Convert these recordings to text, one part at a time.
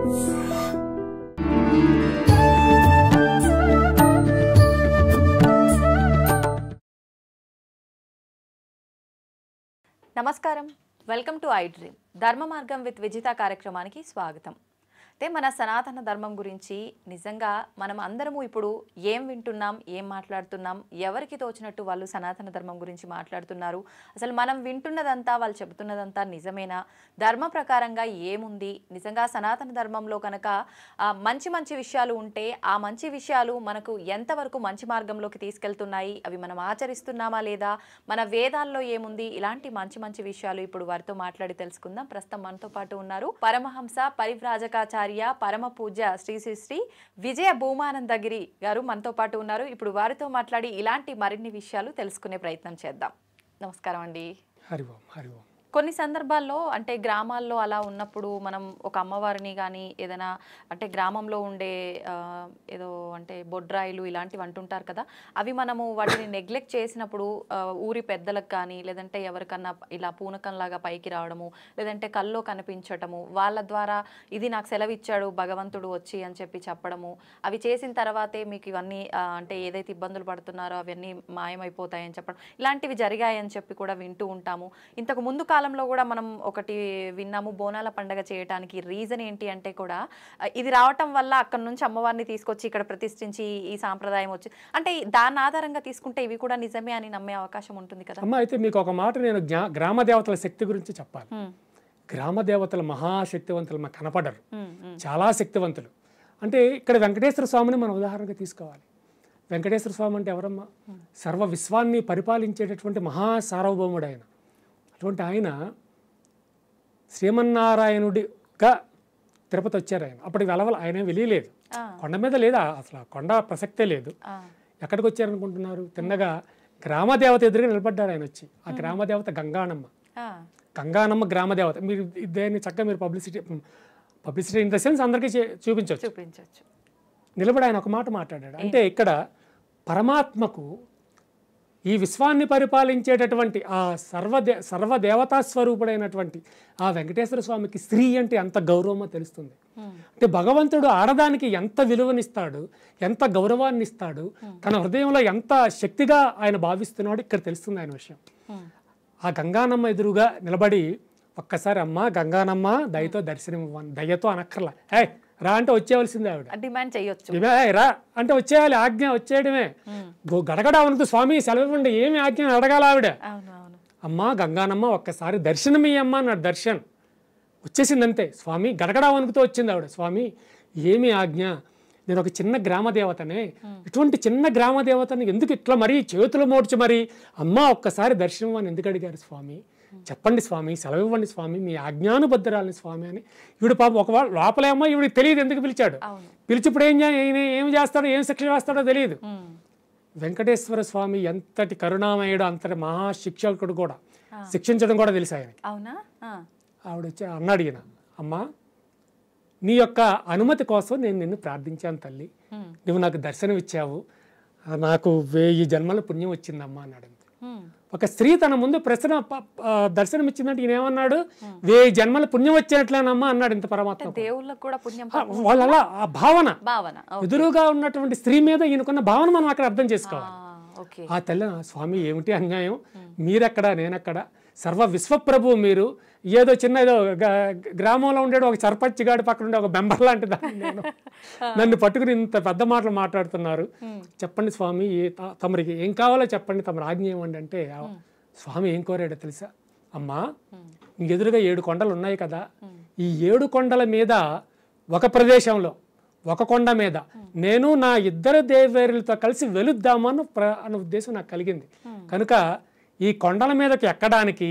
నమస్కారం, welcome to I dream. ధర్మ మార్గం విత్ విజిత కార్యక్రమానికి స్వాగతం. అంటే మన సనాతన ధర్మం గురించి నిజంగా మనం అందరము ఇప్పుడు ఏం వింటున్నాం, ఏం మాట్లాడుతున్నాం, ఎవరికి తోచినట్టు వాళ్ళు సనాతన ధర్మం గురించి మాట్లాడుతున్నారు, అసలు మనం వింటున్నదంతా వాళ్ళు చెబుతున్నదంతా నిజమేనా, ధర్మ ప్రకారంగా ఏముంది, నిజంగా సనాతన ధర్మంలో కనుక మంచి మంచి విషయాలు ఉంటే ఆ మంచి విషయాలు మనకు ఎంతవరకు మంచి మార్గంలోకి తీసుకెళ్తున్నాయి, అవి మనం ఆచరిస్తున్నామా లేదా, మన వేదాల్లో ఏముంది, ఇలాంటి మంచి మంచి విషయాలు ఇప్పుడు వారితో మాట్లాడి తెలుసుకుందాం. ప్రస్తుతం మనతో పాటు ఉన్నారు పరమహంస పరివ్రాజకాచార్య పరమ పూజ్య శ్రీ శ్రీ శ్రీ విజయ భూమానందగిరి గారు మనతో పాటు ఉన్నారు. ఇప్పుడు వారితో మాట్లాడి ఇలాంటి మరిన్ని విషయాలు తెలుసుకునే ప్రయత్నం చేద్దాం. నమస్కారం అండి. హరి ఓం, హరి ఓం. కొన్ని సందర్భాల్లో అంటే గ్రామాల్లో అలా ఉన్నప్పుడు మనం ఒక అమ్మవారిని కానీ ఏదైనా అంటే గ్రామంలో ఉండే ఏదో అంటే బొడ్రాయిలు ఇలాంటివి అంటుంటారు కదా, అవి మనము వాటిని నెగ్లెక్ట్ చేసినప్పుడు ఊరి పెద్దలకు కానీ లేదంటే ఎవరికన్నా ఇలా పూనకంలాగా పైకి రావడము, లేదంటే కల్లో కనిపించటము, వాళ్ళ ద్వారా ఇది నాకు సెలవిచ్చాడు భగవంతుడు వచ్చి అని చెప్పి చెప్పడము, అవి చేసిన తర్వాతే మీకు ఇవన్నీ అంటే ఏదైతే ఇబ్బందులు పడుతున్నారో అవన్నీ మాయమైపోతాయని చెప్పడం, ఇలాంటివి జరిగాయని చెప్పి కూడా వింటూ ఉంటాము. ఇంతకు ముందు కాలంలో కూడా మనం ఒకటి విన్నాము, బోనాల పండగ చేయడానికి రీజన్ ఏంటి అంటే కూడా ఇది రావటం వల్ల అక్కడ నుంచి అమ్మవారిని తీసుకొచ్చి ఇక్కడ ప్రతిష్ఠించి ఈ సాంప్రదాయం వచ్చి అంటే దాని ఆధారంగా తీసుకుంటే ఇవి కూడా నిజమే అని నమ్మే అవకాశం ఉంటుంది కదా. అమ్మ, అయితే మీకు ఒక మాట నేను గ్రామ దేవతల శక్తి గురించి చెప్పాలి. గ్రామ దేవతలు మహాశక్తివంతులు మాకు కనపడరు, చాలా శక్తివంతులు. అంటే ఇక్కడ వెంకటేశ్వర స్వామిని మనం ఉదాహరణగా తీసుకోవాలి. వెంకటేశ్వర స్వామి అంటే ఎవరమ్మా? సర్వ విశ్వాన్ని పరిపాలించేటటువంటి మహాసార్వభౌముడు ఆయన. అటువంటి ఆయన శ్రీమన్నారాయణుడిగా తిరుపతి వచ్చారు. ఆయన అప్పటికి ఆయన వెళ్ళలేదు, కొండ మీద లేదు, అసలు కొండ ప్రసక్తే లేదు. ఎక్కడికి వచ్చారనుకుంటున్నారు? తిన్నగా గ్రామదేవత ఎదురుగా నిలబడ్డారు ఆయన వచ్చి. ఆ గ్రామదేవత గంగానమ్మ. గంగానమ్మ గ్రామదేవత. మీరు దాన్ని చక్కగా మీరు పబ్లిసిటీ ఇన్ ద సెన్స్ అందరికీ చూపించవచ్చు. నిలబడి ఆయన ఒక మాట మాట్లాడాడు. అంటే ఇక్కడ పరమాత్మకు ఈ విశ్వాన్ని పరిపాలించేటటువంటి ఆ సర్వదేవతా స్వరూపుడైనటువంటి ఆ వెంకటేశ్వర స్వామికి స్త్రీ అంటే ఎంత గౌరవమో తెలుస్తుంది. అంటే భగవంతుడు ఆడదానికి ఎంత విలువనిస్తాడు, ఎంత గౌరవాన్ని ఇస్తాడు, తన హృదయంలో ఎంత శక్తిగా ఆయన భావిస్తున్నాడు ఇక్కడ తెలుస్తుంది ఆయన విషయం. ఆ గంగానమ్మ ఎదురుగా నిలబడి ఒక్కసారి అమ్మ గంగానమ్మ దయతో దర్శనం ఇవ్వను, దయతో అనక్కర్లా, రా అంటే వచ్చేవలసిందే ఆవిడ. డిమాండ్ చేయొచ్చు, రా అంటే వచ్చేయాలి, ఆజ్ఞ వచ్చేయడమే. గడగడా వనుకు స్వామి సెలవివ్వండి, ఏమి ఆజ్ఞ అడగాల ఆవిడ. అమ్మ గంగానమ్మ ఒక్కసారి దర్శనం ఇయ్యమ్మ అన్నాడు. దర్శనం వచ్చేసిందంతే. స్వామి గడగడా వణుకుతో వచ్చింది ఆవిడ. స్వామి ఏమి ఆజ్ఞ, నేను ఒక చిన్న గ్రామ దేవతనే, ఇటువంటి చిన్న గ్రామ దేవతని ఎందుకు ఇట్లా మరీ చేతులు మోడ్చి మరి అమ్మ ఒక్కసారి దర్శనం అని ఎందుకు అడిగారు స్వామి? చెప్పండి స్వామి, సెలవివ్వండి స్వామి, మీ ఆజ్ఞానుబద్ధరాలని స్వామి అని. ఈవిడ పాపం ఒకవేళ లోపలేమో ఈవిడికి తెలియదు ఎందుకు పిలిచాడు. పిలిచిప్పుడు ఏం చేస్తాడో, ఏం శిక్ష వేస్తాడో తెలియదు. వెంకటేశ్వర స్వామి ఎంతటి కరుణామయుడు, అంతటి మహాశిక్షకుడు కూడా, శిక్షించడం కూడా తెలుసు ఆయనకి. ఆవిడ వచ్చి అన్నాడు ఈయన, అమ్మా నీ యొక్క అనుమతి కోసం నేను నిన్ను ప్రార్థించాను తల్లి, నువ్వు నాకు దర్శనం ఇచ్చావు, నాకు 1000 జన్మల పుణ్యం వచ్చిందమ్మా అన్నాడు. ఒక స్త్రీ తన ముందు దర్శనం ఇచ్చిందంటే ఈయన ఏమన్నాడు? 1000 జన్మల పుణ్యం వచ్చేట్లేనమ్మా అన్నాడు. ఇంత పరమాత్మ వాళ్ళ అలా ఆ భావన ఎదురుగా ఉన్నటువంటి స్త్రీ మీద ఈయనకున్న భావన మనం అక్కడ అర్థం చేసుకోవాలి. ఆ తల్లి స్వామి ఏమిటి అన్యాయం, మీరెక్కడ నేనెక్కడ, సర్వ విశ్వప్రభు మీరు, ఏదో చిన్న ఏదో గ్రామంలో ఉండేది ఒక సర్పంచ్ గాడి పక్కన ఉండే ఒక బెంబర్ లాంటి దాన్ని నన్ను పట్టుకుని ఇంత పెద్ద మాటలు మాట్లాడుతున్నారు, చెప్పండి స్వామి తమరికి ఏం కావాలో చెప్పండి, తమరు ఆజ్ఞ ఇవ్వండి అంటే స్వామి ఏం కోరాడో తెలుసా? అమ్మా నీకు ఎదురుగా 7 కొండలు ఉన్నాయి కదా, ఈ 7 కొండల మీద ఒక ప్రదేశంలో ఒక కొండ మీద నేను నా 2 దేవేరులతో కలిసి వెలుద్దామని అన్న ఉద్దేశం నాకు కలిగింది. కనుక ఈ కొండల మీదకి ఎక్కడానికి,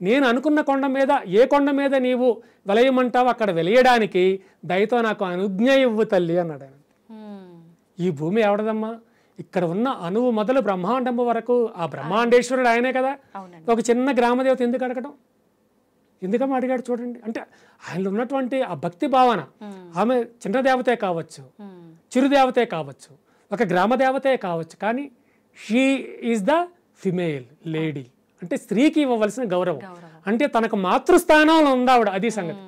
నేను అనుకున్న కొండ మీద ఏ కొండ మీద నీవు వెలయమంటావు అక్కడ వెలయడానికి దయతో నాకు అనుజ్ఞ ఇవ్వు తల్లి అన్నాడు. ఈ భూమి ఎవడదమ్మా? ఇక్కడ ఉన్న అణువు మొదలు బ్రహ్మాండం వరకు ఆ బ్రహ్మాండేశ్వరుడు ఆయనే కదా. ఒక చిన్న గ్రామదేవత ఎందుకు అడగడం? ఎందుకమ్మా అడిగాడు చూడండి. అంటే ఆయనలో ఉన్నటువంటి ఆ భక్తి భావన, ఆమె చిన్న దేవతే కావచ్చు, చిరుదేవతే కావచ్చు, ఒక గ్రామ దేవతే కావచ్చు, కానీ she is the female lady, అంటే స్త్రీకి ఇవ్వవలసిన గౌరవం. అంటే తనకు మాతృస్థానంలో ఉంది ఆవిడ, అది సంగతి.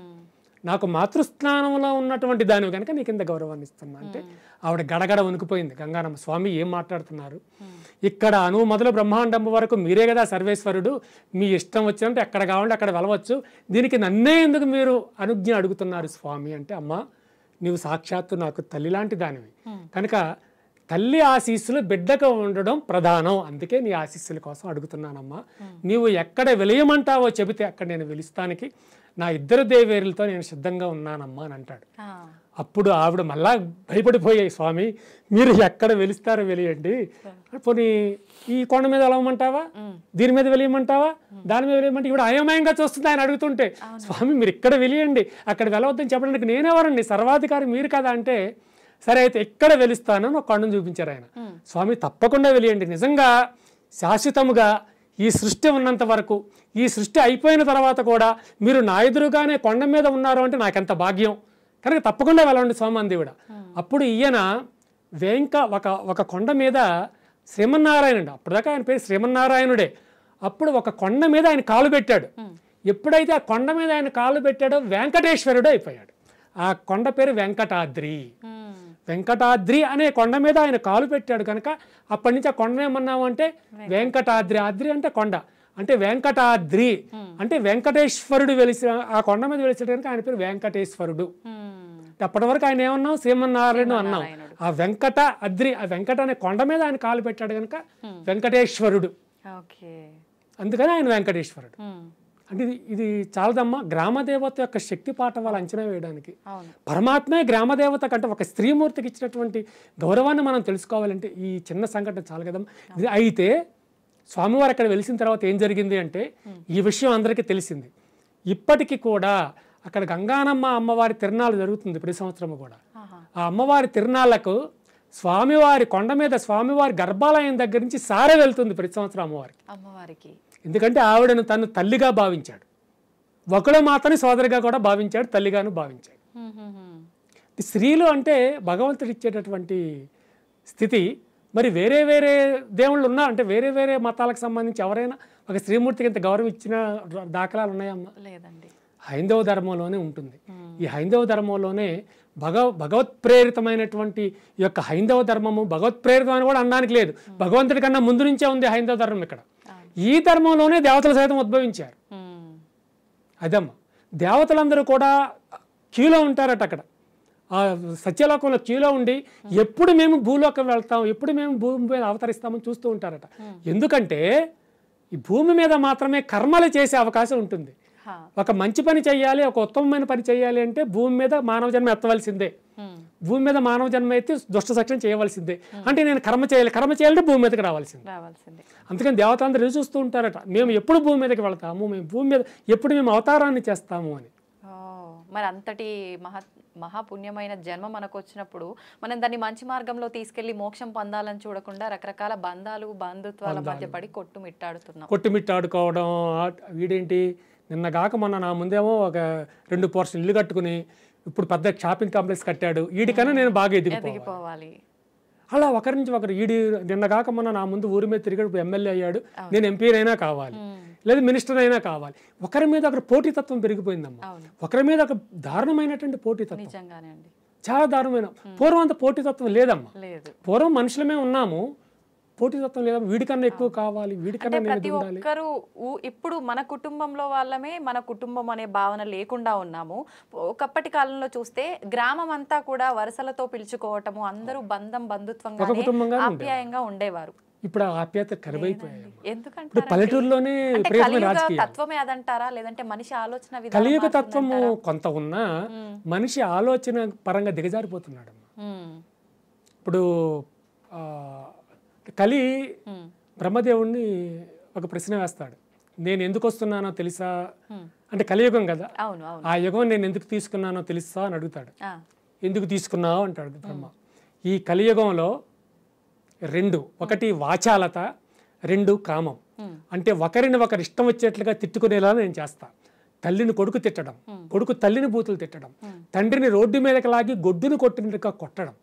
నాకు మాతృస్థానంలో ఉన్నటువంటి దానివి కనుక నీకు ఇంత గౌరవాన్ని ఇస్తున్నా అంటే ఆవిడ గడగడ వణికిపోయింది. గంగానమ్మ, స్వామి ఏం మాట్లాడుతున్నారు, ఇక్కడ అణువు మొదలు బ్రహ్మాండం వరకు మీరే కదా సర్వేశ్వరుడు, మీ ఇష్టం వచ్చినట్టు ఎక్కడ కావాలంటే అక్కడ వెళ్ళవచ్చు, దీనికి నన్నే ఎందుకు మీరు అనుజ్ఞ అడుగుతున్నారు స్వామి అంటే, అమ్మ నీవు సాక్షాత్తు నాకు తల్లి లాంటి దానివి కనుక తల్లి ఆశీస్సులు బిడ్డకు ఉండడం ప్రధానం, అందుకే నీ ఆశీస్సుల కోసం అడుగుతున్నానమ్మా, నీవు ఎక్కడ వెలియమంటావో చెబితే అక్కడ నేను వెలుస్తానికి నా ఇద్దరు దేవేరులతో నేను సిద్ధంగా ఉన్నానమ్మా అని అంటాడు. అప్పుడు ఆవిడ మళ్ళా భయపడిపోయాయి, స్వామి మీరు ఎక్కడ వెలుస్తారో వెలియండి, పోనీ ఈ కొండ మీద వెలవమంటావా, దీని మీద వెలియమంటావా, దాని మీద వెలియమంటే ఇవిడ అయోమయంగా చూస్తుంది ఆయన అడుగుతుంటే. స్వామి మీరు ఇక్కడ వెలియండి, అక్కడ వెళ్ళవద్దని చెప్పడానికి నేనెవరండి, సర్వాధికారి మీరు కదా అంటే, సరే అయితే ఎక్కడ వెలుస్తానని ఒక కొండను చూపించారు ఆయన. స్వామి తప్పకుండా వెలియండి, నిజంగా శాశ్వతముగా ఈ సృష్టి ఉన్నంత వరకు, ఈ సృష్టి అయిపోయిన తర్వాత కూడా మీరు నా ఎదురుగానే కొండ మీద ఉన్నారు అంటే నాకెంత భాగ్యం, కనుక తప్పకుండా వెళ్ళండి స్వామి అంది ఈవిడ. అప్పుడు ఈయన ఒక కొండ మీద శ్రీమన్నారాయణుడు, అప్పటిదాకా ఆయన పేరు శ్రీమన్నారాయణుడే, అప్పుడు ఒక కొండ మీద ఆయన కాలు పెట్టాడు. ఎప్పుడైతే ఆ కొండ మీద ఆయన కాలు పెట్టాడో వెంకటేశ్వరుడు అయిపోయాడు. ఆ కొండ పేరు వెంకటాద్రి. వెంకటాద్రి అనే కొండ మీద ఆయన కాలు పెట్టాడు కనుక అప్పటి నుంచి ఆ కొండ ఏమన్నాము అంటే వెంకటాద్రి. ఆద్రి అంటే కొండ, అంటే వెంకటాద్రి అంటే వెంకటేశ్వరుడు వెలిసిన ఆ కొండ మీద వెలిసాడు కనుక ఆయన పేరు వెంకటేశ్వరుడు. అప్పటి వరకు ఆయన ఏమన్నాం శ్రీమన్నారాయణ అన్నాం. ఆ వెంకట అద్రి, ఆ వెంకట అనే కొండ మీద ఆయన కాలు పెట్టాడు కనుక వెంకటేశ్వరుడు, అందుకని ఆయన వెంకటేశ్వరుడు. అంటే ఇది చాలదమ్మా గ్రామదేవత యొక్క శక్తి పాఠం వాళ్ళు అంచనా వేయడానికి. పరమాత్మే గ్రామదేవత కంటే ఒక స్త్రీమూర్తికి ఇచ్చినటువంటి గౌరవాన్ని మనం తెలుసుకోవాలంటే ఈ చిన్న సంఘటన చాలు కదమ్మా. అయితే స్వామివారు అక్కడ వెలిసిన తర్వాత ఏం జరిగింది అంటే ఈ విషయం అందరికీ తెలిసింది. ఇప్పటికీ కూడా అక్కడ గంగానమ్మ అమ్మవారి తిరునాళ్ళు జరుగుతుంది ప్రతి సంవత్సరం కూడా. ఆ అమ్మవారి తిరునాళ్లకు స్వామివారి కొండ మీద స్వామివారి గర్భాలయం దగ్గర నుంచి సారె వెళ్తుంది ప్రతి సంవత్సరం అమ్మవారికి. ఎందుకంటే ఆవిడను తను తల్లిగా భావించాడు, ఒకడు మాతని సోదరిగా కూడా భావించాడు, తల్లిగాను భావించాడు. స్త్రీలు అంటే భగవంతుడు ఇచ్చేటటువంటి స్థితి. మరి వేరే వేరే దేవుళ్ళు ఉన్నా అంటే వేరే వేరే మతాలకు సంబంధించి ఎవరైనా ఒక స్త్రీమూర్తికి ఇంత గౌరవం ఇచ్చిన దాఖలాలు ఉన్నాయమ్మా? లేదండి. హైందవ ధర్మంలోనే ఉంటుంది. ఈ హైందవ ధర్మంలోనే భగవత్ ప్రేరితమైనటువంటి ఈ యొక్క హైందవ ధర్మము భగవత్ ప్రేరితం అని కూడా అనడానికి లేదు, భగవంతుడి కన్నా ముందు నుంచే ఉంది హైందవ ధర్మం. ఇక్కడ ఈ ధర్మంలోనే దేవతలు సైతం ఉద్భవించారు. అదమ్మా, దేవతలందరూ కూడా క్యూలో ఉంటారట. అక్కడ ఆ సత్యలోకంలో క్యూలో ఉండి ఎప్పుడు మేము భూలోకం వెళ్తాం, ఎప్పుడు మేము భూమి మీద అవతరిస్తామని చూస్తూ ఉంటారట. ఎందుకంటే ఈ భూమి మీద మాత్రమే కర్మలు చేసే అవకాశం ఉంటుంది. ఒక మంచి పని చేయాలి, ఒక ఉత్తమమైన పని చేయాలి అంటే భూమి మీద మానవ జన్మ ఎత్తవలసిందే. భూమి మీద మానవ జన్మ అయితే దుష్ట శిక్షణ చేయవలసిందే. అంటే నేను కర్మ చేయాలంటే భూమి మీదకి రావాల్సిందే. అందుకని దేవతలందరూ ఎదురు చూస్తూ ఉంటారట, మేము ఎప్పుడు భూమి మీదకి వెళ్తాము, మేము భూమి మీద ఎప్పుడు మేము అవతారాన్ని చేస్తాము అని. మరి అంతటి మహాపుణ్యమైన జన్మ మనకు వచ్చినప్పుడు మనం దాన్ని మంచి మార్గంలో తీసుకెళ్లి మోక్షం పొందాలని చూడకుండా రకరకాల బంధాలు బంధుత్వాల మధ్య పడి కొట్టుమిట్టాడుకోవడం. వీడేంటి నిన్నగాక మొన్న నా ముందేమో ఒక 2 పోర్షన్లు ఇల్లు కట్టుకుని ఇప్పుడు పెద్ద షాపింగ్ కాంప్లెక్స్ కట్టాడు, వీడికన్నా నేను బాగా ఎదిగిపోవాలి. అలా ఒకరి నుంచి ఒకరు. ఈడి నిన్నగాక మొన్న నా ముందు ఊరి మీద తిరిగాడు, ఇప్పుడు ఎమ్మెల్యే అయ్యాడు, నేను ఎంపీనైనా కావాలి, లేదా మినిస్టర్ అయినా కావాలి. ఒకరి మీద ఒకరు పోటీతత్వం పెరిగిపోయిందమ్మా. ఒకరి మీద ఒక దారుణమైనటువంటి పోటీతత్వం, చాలా దారుణమైన. పూర్వం అంత పోటీతత్వం లేదమ్మా. పూర్వం మనుషులమే ఉన్నాము, పోటీతత్వం లేదా, వీడికన్నా ఎక్కువ కావాలి, వీడికన్నా ప్రతి ఒక్కరు. ఇప్పుడు మన కుటుంబంలో వాళ్ళమే మన కుటుంబం అనే భావన లేకుండా ఉన్నాము. ఒకప్పటి కాలంలో చూస్తే గ్రామం అంతా కూడా వరుసలతో పిలుచుకోవటము, అందరూ బంధుత్వంగా ఆప్యాయంగా ఉండేవారు. ఇప్పుడు ఆ ఆప్యాయత కరువైపోయాయి. ఎందుకంటే పల్లెటూరులోనే తత్వమే అదంటారా, లేదంటే మనిషి ఆలోచన విధానం? కలియుగ తత్వము కొంత ఉన్నా మనిషి ఆలోచన పరంగా దిగజారిపోతున్నాడు. ఇప్పుడు కలి బ్రహ్మదేవుణ్ణి ఒక ప్రశ్న వేస్తాడు, నేను ఎందుకు వస్తున్నానో తెలుసా అంటే, కలియుగం కదా, ఆ యుగం నేను ఎందుకు తీసుకున్నానో తెలుసా అని అడుగుతాడు. ఎందుకు తీసుకున్నావు అంటాడు బ్రహ్మ. ఈ కలియుగంలో 2, ఒకటి వాచాలత, 2 కామం. అంటే ఒకరిని ఒకరు ఇష్టం వచ్చేట్లుగా తిట్టుకునేలా నేను చేస్తా. తల్లిని కొడుకు తిట్టడం, కొడుకు తల్లిని బూతులు తిట్టడం, తండ్రిని రోడ్డు మీదకి లాగి గొడ్డును కొట్టినట్టుగా కొట్టడం,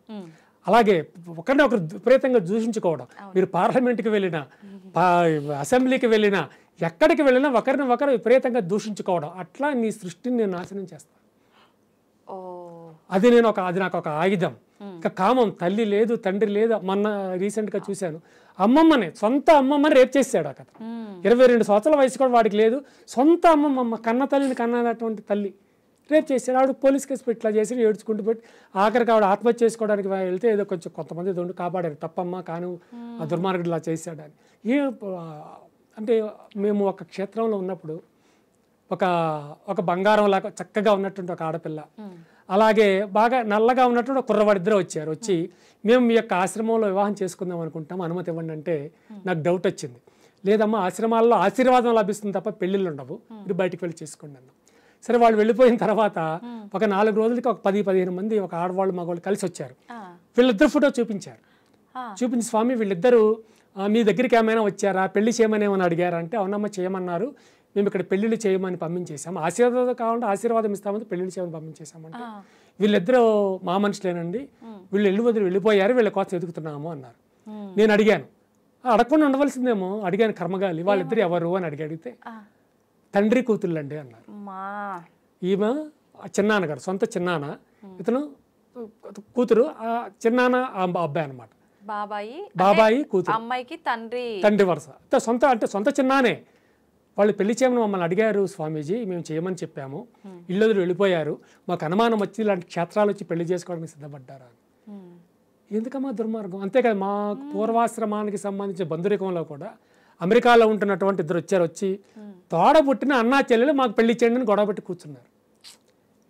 అలాగే ఒకరిని ఒకరు విపరీతంగా దూషించుకోవడం. మీరు పార్లమెంట్కి వెళ్ళినా, అసెంబ్లీకి వెళ్ళినా, ఎక్కడికి వెళ్ళినా ఒకరిని ఒకరు విపరీతంగా దూషించుకోవడం. అట్లా నీ సృష్టిని నేను నాశనం చేస్తాను. అది నాకు ఒక ఆయుధం. ఇంకా కామం, తల్లి లేదు తండ్రి లేదు. మొన్న రీసెంట్గా చూశాను, సొంత అమ్మమ్మని రేప్ చేశాడు. అక్కడ 22 సంవత్సరాల వయసు కూడా వాడికి లేదు. సొంత అమ్మమ్మ, కన్న తల్లిని కన్నటువంటి తల్లి రేప్ చేశాడు. ఆవిడ పోలీస్ కేసు పెట్టి ఇట్లా చేసి ఏడ్చుకుంటూ పెట్టి ఆఖరికి ఆవిడ ఆత్మహత్య చేసుకోవడానికి వెళ్తే ఏదో కొంతమంది దొండు కాపాడారు. తప్పమ్మా కాను, ఆ దుర్మార్గుడు ఇలా చేశాడని. అంటే మేము ఒక క్షేత్రంలో ఉన్నప్పుడు ఒక బంగారం లాగా చక్కగా ఉన్నటువంటి ఒక ఆడపిల్ల, అలాగే బాగా నల్లగా ఉన్నటువంటి ఒక కుర్రవాడిద్దరు వచ్చి మేము మీ యొక్క ఆశ్రమంలో వివాహం చేసుకుందాం అనుకుంటాం, అనుమతి ఇవ్వండి అంటే నాకు డౌట్ వచ్చింది. లేదమ్మా, ఆశ్రమాల్లో ఆశీర్వాదం లభిస్తుంది తప్ప పెళ్ళిళ్ళు ఉండవు, మీరు బయటికి వెళ్ళి చేసుకోండి అన్నాం. సరే, వాళ్ళు వెళ్ళిపోయిన తర్వాత ఒక 4 రోజులకి ఒక 10-15 మంది ఒక ఆడవాళ్ళు మగవాళ్ళు కలిసి వచ్చారు. వీళ్ళిద్దరు ఫోటో చూపించారు. చూపించి, స్వామి వీళ్ళిద్దరూ మీ దగ్గరికి ఏమైనా వచ్చారా, పెళ్లి చేయమని ఏమైనా అడిగారా అంటే, అవునమ్మా చేయమన్నారు, మేము ఇక్కడ పెళ్లిళ్ళు చేయమని పంపించేసాము, ఆశీర్వాదం కావాలంటే ఆశీర్వాదం ఇస్తామని పెళ్లిళ్ళు చేయమని పంపించేసామంటే, వీళ్ళిద్దరూ మా మనుషులేనండి, వీళ్ళు వెళ్ళిపోయారు, వీళ్ళ కోసం ఎదుగుతున్నాము అన్నారు. నేను అడిగాను, అడగకుండా ఉండవలసిందేమో, అడిగాను కర్మగాలి, వాళ్ళిద్దరు ఎవరు అని అడిగితే తండ్రి కూతుళ్ళు అండి అన్నారు. ఈమె చిన్నాన్నగారు, సొంత చిన్నాన్న, ఇతను కూతురు, చిన్నాన్న అబ్బాయి అనమాట, బాబాయి కూతురు, అమ్మాయికి తండ్రి వరుస. సొంత చిన్నానే. వాళ్ళు పెళ్లి చేయమని మమ్మల్ని అడిగారు స్వామీజీ, మేము చేయమని చెప్పాము, ఇల్లు వెళ్ళిపోయారు, మాకు అనుమానం వచ్చి ఇలాంటి క్షేత్రాలు వచ్చి పెళ్లి చేసుకోవడానికి సిద్ధపడ్డారా. ఎందుకమ్మా దుర్మార్గం. అంతేకాదు, మా పూర్వాశ్రమానికి సంబంధించిన బంధురికంలో కూడా అమెరికాలో ఉంటున్నటువంటి ఇద్దరు వచ్చి తోడబుట్టిన అన్నా చెల్లెలు మాకు పెళ్లి చేయండి అని గొడవ పెట్టి కూర్చున్నారు.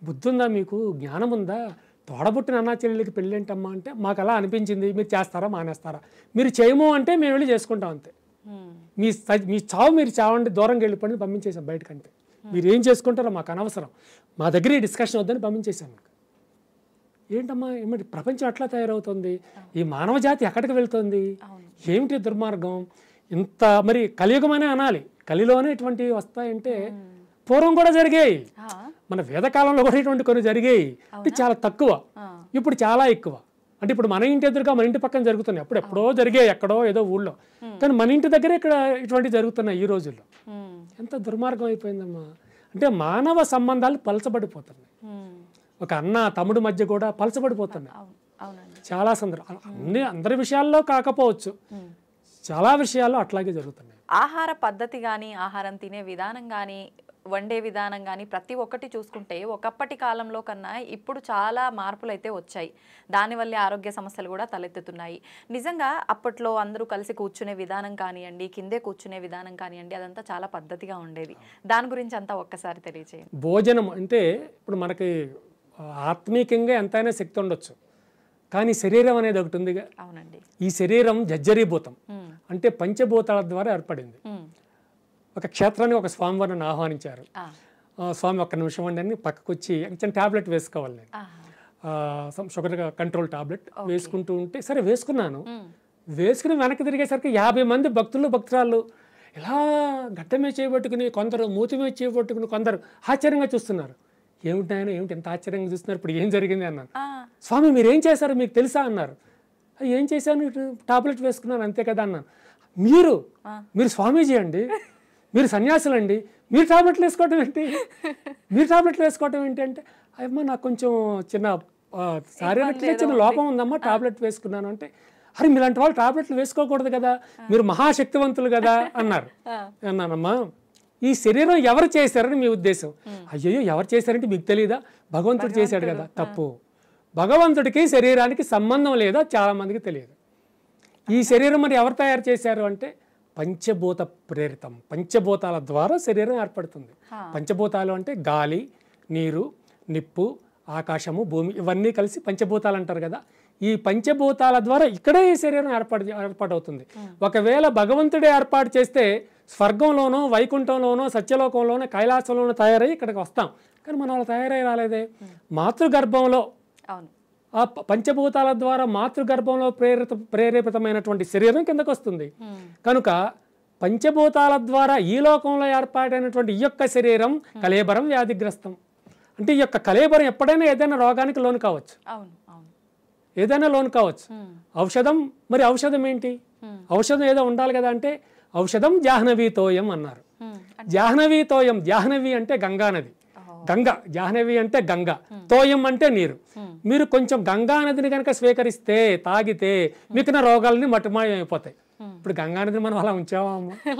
బుద్ధి ఉందా మీకు, జ్ఞానం ఉందా? తోడబుట్టిన అన్నా చెల్లెలకి పెళ్ళి ఏంటమ్మా అంటే, మాకు అలా అనిపించింది, మీరు చేస్తారా మానేస్తారా, మీరు చేయము అంటే మేము వెళ్ళి చేసుకుంటాం అంతే, మీ చావు మీరు చావండి, దూరంగా వెళ్ళిపోయి పంపించేసాం బయటకంటే, మీరు ఏం చేసుకుంటారో మాకు అనవసరం, మా దగ్గర ఈ డిస్కషన్ వద్దని పంపించేసాం. ఏంటమ్మా, ఏమిటి ప్రపంచం అట్లా తయారవుతుంది, ఈ మానవ జాతి ఎక్కడికి వెళ్తుంది, ఏమిటి దుర్మార్గం. ఇంత మరి కలియుగమనే అనాలి, కలిలోనే ఇటువంటివి వస్తాయంటే పూర్వం కూడా జరిగాయి, మన వేదకాలంలో కూడా ఇటువంటి కొన్ని జరిగాయి, అంటే చాలా తక్కువ, ఇప్పుడు చాలా ఎక్కువ. అంటే ఇప్పుడు మన ఇంటి ఎదురుగా మన ఇంటి పక్కన జరుగుతున్నాయి, అప్పుడు ఎప్పుడో జరిగాయి ఎక్కడో ఏదో ఊళ్ళో, కానీ మన ఇంటి దగ్గర ఇక్కడ ఇటువంటివి జరుగుతున్నాయి ఈ రోజుల్లో. ఎంత దుర్మార్గం అయిపోయిందమ్మా. అంటే మానవ సంబంధాలు పలచబడిపోతున్నాయి, ఒక అన్న తమ్ముడు మధ్య కూడా పలచబడిపోతున్నాయి చాలా సందర్భాలు. అందరి విషయాల్లో కాకపోవచ్చు, చాలా విషయాల్లో అట్లాగే జరుగుతున్నాయి. ఆహార పద్ధతి కానీ, ఆహారం తినే విధానం కానీ, వండే విధానం కానీ ప్రతి ఒక్కటి చూసుకుంటే ఒకప్పటి కాలంలో కన్నా ఇప్పుడు చాలా మార్పులు అయితే వచ్చాయి. దానివల్లే ఆరోగ్య సమస్యలు కూడా తలెత్తుతున్నాయి. నిజంగా అప్పట్లో అందరూ కలిసి కూర్చునే విధానం కానివ్వండి, కిందే కూర్చునే విధానం కానివ్వండి, అదంతా చాలా పద్ధతిగా ఉండేది. దాని గురించి అంతా ఒక్కసారి తెలియజేయండి. భోజనం అంటే ఇప్పుడు మనకి ఆత్మీయంగా ఎంతైనా శక్తి ఉండొచ్చు, కానీ శరీరం అనేది ఒకటి ఉందిగా. అవునండి. ఈ శరీరం జర్జరీభూతం, అంటే పంచభూతాల ద్వారా ఏర్పడింది. ఒక క్షేత్రాన్ని ఒక స్వామివారిని ఆహ్వానించారు. స్వామి ఒక్క నిమిషం అండి అని పక్కకు వచ్చి చిన్న టాబ్లెట్ వేసుకోవాలి, నేను షుగర్ కంట్రోల్ టాబ్లెట్ వేసుకుంటూ ఉంటే సరే వేసుకున్నాను. వేసుకుని వెనక్కి తిరిగేసరికి 50 మంది భక్తురాళ్ళు ఇలా గడ్డ మీద చేయబట్టుకుని, కొందరు మూతి మీద చేయబట్టుకుని, కొందరు ఆశ్చర్యంగా చూస్తున్నారు. ఏమిటి ఆయన, ఏమిటి ఎంత ఆశ్చర్యంగా చూస్తున్నారు, ఇప్పుడు ఏం జరిగింది అన్నాను. స్వామి మీరు ఏం చేశారు మీకు తెలుసా అన్నారు. ఏం చేశాను, టాబ్లెట్ వేసుకున్నాను అంతే కదా అన్నాను. మీరు స్వామీజీ అండి, మీరు సన్యాసులండి, మీరు టాబ్లెట్లు వేసుకోవటం ఏంటి అంటే, అమ్మా నాకు కొంచెం చిన్న శారీరకంగా చిన్న లోపం ఉందమ్మా, టాబ్లెట్ వేసుకున్నాను అంటే, అరే మీలాంటి వాళ్ళు టాబ్లెట్లు వేసుకోకూడదు కదా, మీరు మహాశక్తివంతులు కదా అన్నారు. అన్నానమ్మా, ఈ శరీరం ఎవరు చేశారని మీ ఉద్దేశం? అయ్యో ఎవరు చేశారంటే మీకు తెలియదా, భగవంతుడు చేశాడు కదా. తప్పు, భగవంతుడికి శరీరానికి సంబంధం లేదా చాలా మందికి తెలియదు. ఈ శరీరం మరి ఎవరు తయారు చేశారు అంటే పంచభూత ప్రేరితం, పంచభూతాల ద్వారా శరీరం ఏర్పడుతుంది. పంచభూతాలు అంటే గాలి, నీరు, నిప్పు, ఆకాశము, భూమి, ఇవన్నీ కలిసి పంచభూతాలు అంటారు కదా. ఈ పంచభూతాల ద్వారా ఇక్కడే ఈ శరీరం ఏర్పాటవుతుంది. ఒకవేళ భగవంతుడే ఏర్పాటు చేస్తే స్వర్గంలోనో, వైకుంఠంలోనో, సత్యలోకంలోనో, కైలాసంలోనో తయారై ఇక్కడికి వస్తాం, కానీ మనం అలా తయారై రాలేదే. మాతృగర్భంలో ఆ పంచభూతాల ద్వారా మాతృగర్భంలో ప్రేరేపితమైనటువంటి శరీరం కిందకు వస్తుంది. కనుక పంచభూతాల ద్వారా ఈ లోకంలో ఏర్పాటైనటువంటి ఈ యొక్క శరీరం కళేబరం వ్యాధిగ్రస్తం. అంటే ఈ యొక్క కళేబరం ఎప్పుడైనా ఏదైనా రోగానికి లోను కావచ్చు, ఏదైనా లోను కావచ్చు. ఔషధం, మరి ఔషధం ఏంటి? ఔషధం ఏదో ఉండాలి కదా. అంటే ఔషధం జాహ్నవీతోయం అన్నారు. జాహ్నవీతోయం, జాహ్నవి అంటే గంగానది, గంగ, జాహ్నవి అంటే గంగ, తోయం అంటే నీరు. మీరు కొంచెం గంగా నదిని కనుక స్వీకరిస్తే, తాగితే మిగిలిన రోగాలని మట్టుమాయం అయిపోతాయి. ఇప్పుడు గంగా నదిని మనం అలా ఉంచామా?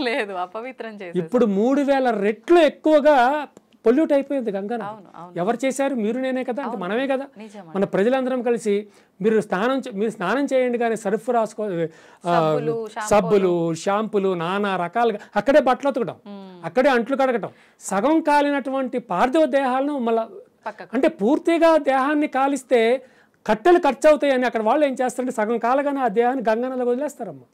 లేదు, అపవిత్రం చేసి. ఇప్పుడు 3000 రెట్లు ఎక్కువగా పొల్యూట్ అయిపోయింది గంగా నది. ఎవరు చేశారు? మీరు, నేనే కదా, అంటే మనమే కదా. మన ప్రజలందరం కలిసి మీరు స్నానం చేయండి కానీ సర్ఫ్ రాసుకో, సబ్బులు, షాంపులు, నానా రకాలుగా అక్కడే బట్టలు ఉతకడం, అక్కడే అంట్లు కడగటం, సగం కాలినటువంటి పార్థివ దేహాలను మళ్ళీ అంటే పూర్తిగా దేహాన్ని కాలిస్తే కట్టెలు ఖర్చు అవుతాయని అక్కడ వాళ్ళు ఏం చేస్తారంటే సగం కాలగానే ఆ దేహాన్ని గంగా నదిలో వదిలేస్తారమ్మా.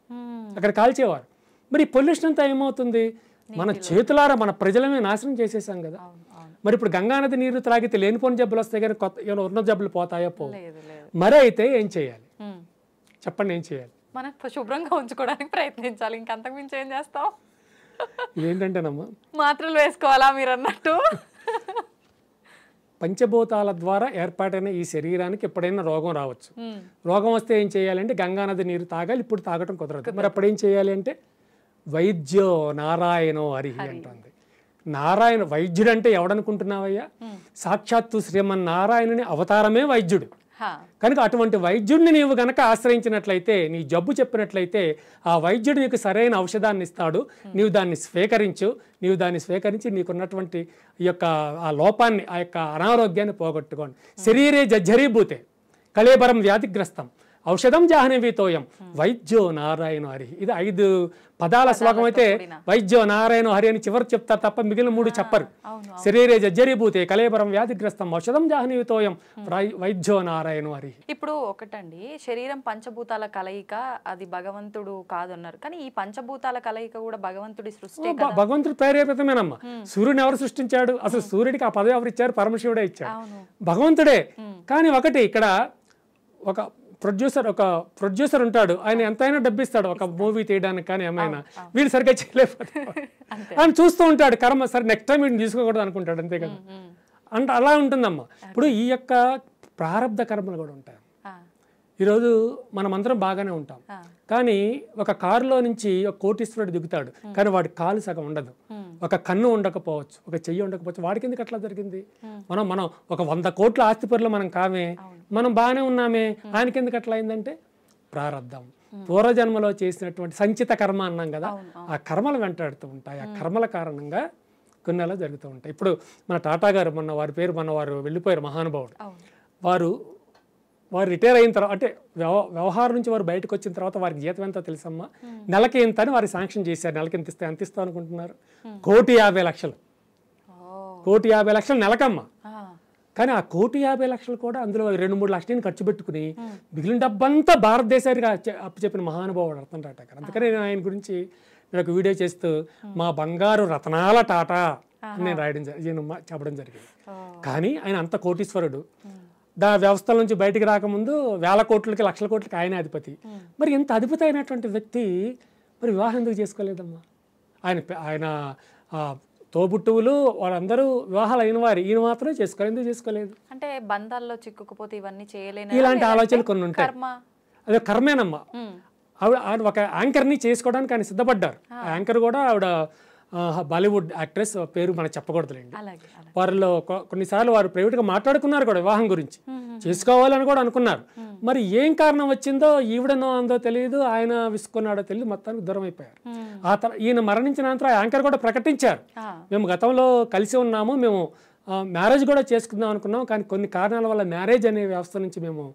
అక్కడ కాల్చేవారు. మరి పొల్యూషన్ అంతా ఏమవుతుంది? మన చేతులారా మన ప్రజలమే నాశనం చేసేసాం కదా. మరి ఇప్పుడు గంగానది నీరు త్రాగితే లేనిపోని జబ్బులు వస్తాయి కానీ కొత్త ఏమైనా ఉన్న జబ్బులు పోతాయో పో. మరి అయితే ఏం చేయాలి చెప్పండి? ఏం చేయాలి? మనం శుభ్రంగా ఉంచుకోవడానికి ప్రయత్నించాలి, ఇంకంతకు మించి ఏం చేస్తాం? ఏంటంటేనమ్మా, మాత్రలు వేసుకోవాలా మీరు అన్నట్టు? పంచభూతాల ద్వారా ఏర్పాటైన ఈ శరీరానికి ఎప్పుడైనా రోగం రావచ్చు. రోగం వస్తే ఏం చేయాలంటే గంగానది నీరు తాగాలి. ఇప్పుడు తాగటం కుదరదు. మరి అప్పుడు ఏం చేయాలి అంటే వైద్యో నారాయణో హరి అంటుంది. నారాయణ వైద్యుడు అంటే ఎవడనుకుంటున్నావయ్యా? సాక్షాత్తు శ్రీమన్నారాయణుని అవతారమే వైద్యుడు. కనుక అటువంటి వైద్యుడిని నీవు గనక ఆశ్రయించినట్లయితే, నీ జబ్బు చెప్పినట్లయితే ఆ వైద్యుడు నీకు సరైన ఔషధాన్ని ఇస్తాడు. నీవు దాన్ని స్వీకరించు. నీవు దాన్ని స్వీకరించి నీకున్నటువంటి ఈ యొక్క ఆ లోపాన్ని, ఆ యొక్క అనారోగ్యాన్ని పోగొట్టుకోండి. శరీరే జర్జరీభూతే కళేబరం వ్యాధిగ్రస్తం ఔషధం జాహ్నవీతోయం వైద్యో నారాయణ హరి. ఇది 5 పదాల శ్లోకం అయితే వైద్యో నారాయణ హరి అని చివరి చెప్తారు తప్ప మిగిలిన 3 చెప్పరు. శరీరే జర్జరీభూతే కళేబరం వ్యాధిగ్రస్తం ఔషధం జాహ్నవీతోయం వైద్యో నారాయణ హరి. ఇప్పుడు ఒకటండి, శరీరం పంచభూతాల కలయిక, అది భగవంతుడు కాదన్నారు. కానీ ఈ పంచభూతాల కలయిక కూడా భగవంతుడి సృష్టి, భగవంతుడు ప్రేరేపితమేనమ్మా. సూర్యుని ఎవరు సృష్టించాడు? అసలు సూర్యుడికి ఆ పదవి ఎవరు ఇచ్చారు? పరమశివుడే ఇచ్చాడు, భగవంతుడే. కానీ ఒకటి ఇక్కడ ఒక ప్రొడ్యూసర్ ఉంటాడు. ఆయన ఎంతైనా డబ్బిస్తాడు ఒక మూవీ తీయడానికి, కానీ ఏమైనా వీళ్ళు సరిగ్గా చేయలేకపోతే ఆయన చూస్తూ ఉంటాడు. కర్మ సరే నెక్స్ట్ టైం వీటిని తీసుకోకూడదు అనుకుంటాడు, అంతే కదా. అంటే అలా ఉంటుందమ్మా. ఇప్పుడు ఈ యొక్క ప్రారంధ కర్మలు కూడా ఉంటాయి. ఈరోజు మనమందరం బాగానే ఉంటాం, కానీ ఒక కారులో నుంచి ఒక కోటీశ్వరుడు దిగుతాడు, కానీ వాడి కాలు సగం ఉండదు, ఒక కన్ను ఉండకపోవచ్చు, ఒక చెయ్యి ఉండకపోవచ్చు. వాడికి ఎందుకు అట్లా జరిగింది? మనం ఒక 100 కోట్ల ఆస్తిపరులు మనం కామే, మనం బాగానే ఉన్నామే, ఆయనకి ఎందుకు అట్లా అయిందంటే ప్రారంధం. పూర్వజన్మలో చేసినటువంటి సంచిత కర్మ అన్నాం కదా, ఆ కర్మలు వెంటాడుతూ ఉంటాయి. ఆ కర్మల కారణంగా కొన్ని అలా జరుగుతూ ఉంటాయి. ఇప్పుడు మన టాటా గారు వారు వెళ్ళిపోయారు, మహానుభావుడు. వారు రిటైర్ అయిన తర్వాత, అంటే వ్యవహారం నుంచి వారు బయటకు వచ్చిన తర్వాత వారికి జీతం ఎంతో తెలుసమ్మా? నెలకి ఎంత అని వారికి శాంక్షన్ చేశారు. నెలకి ఎంత ఇస్తే ఎంత ఇస్తాం అనుకుంటున్నారు? 1,50,00,000. 1,50,00,000 నెలకమ్మా. కానీ ఆ 1,50,00,000 కూడా అందులో 2-3 లక్షలు ఖర్చు పెట్టుకుని మిగిలిన డబ్బంతా భారతదేశానికి అప్పచెప్పిన మహానుభావుడు రతన్ టాటా గారు. అందుకని నేను ఆయన గురించి ఒక వీడియో చేస్తూ మా బంగారు రతనాల టాటా అని నేను చెప్పడం జరిగింది. కానీ ఆయన అంత కోటీశ్వరుడు. వ్యవస్థల నుంచి బయటికి రాకముందు 1,000 కోట్లకి 1,00,000 కోట్లకి ఆయన అధిపతి. మరి ఇంత అధిపతి అయినటువంటి వ్యక్తి మరి వివాహం ఎందుకు చేసుకోలేదమ్మా? ఆయన తోబుట్టువులు వాళ్ళందరూ వివాహాలు అయిన వారు, ఈయన మాత్రమే చేసుకోవాలి. ఎందుకు చేసుకోలేదు? అంటే బంధాల్లో చిక్కుకుపోతే ఇవన్నీ చేయలేను, ఇలాంటి ఆలోచనలు కొన్ని ఉంటాయి. అదే కర్మేనమ్మా. ఆవిడ ఒక యాంకర్ని చేసుకోవడానికి ఆయన సిద్ధపడ్డారు. ఆ యాంకర్ కూడా ఆవిడ బాలీవుడ్ యాక్ట్రెస్, పేరు మనకు చెప్పకూడదులేండి. వారిలో కొన్నిసార్లు వారు ప్రైవేట్గా మాట్లాడుకున్నారు కూడా వివాహం గురించి, చేసుకోవాలని కూడా అనుకున్నారు. మరి ఏం కారణం వచ్చిందో ఈవిడనో అందో తెలియదు, ఆయన విసుకున్నాడో తెలియదు, మొత్తానికి దూరం అయిపోయారు. ఆ తర్వాత ఈయన మరణించిన అనంతరం ఆ యాంకర్ కూడా ప్రకటించారు, మేము గతంలో కలిసి ఉన్నాము, మేము మ్యారేజ్ కూడా చేసుకుందాం అనుకున్నాం, కానీ కొన్ని కారణాల వల్ల మ్యారేజ్ అనే వ్యవస్థ నుంచి మేము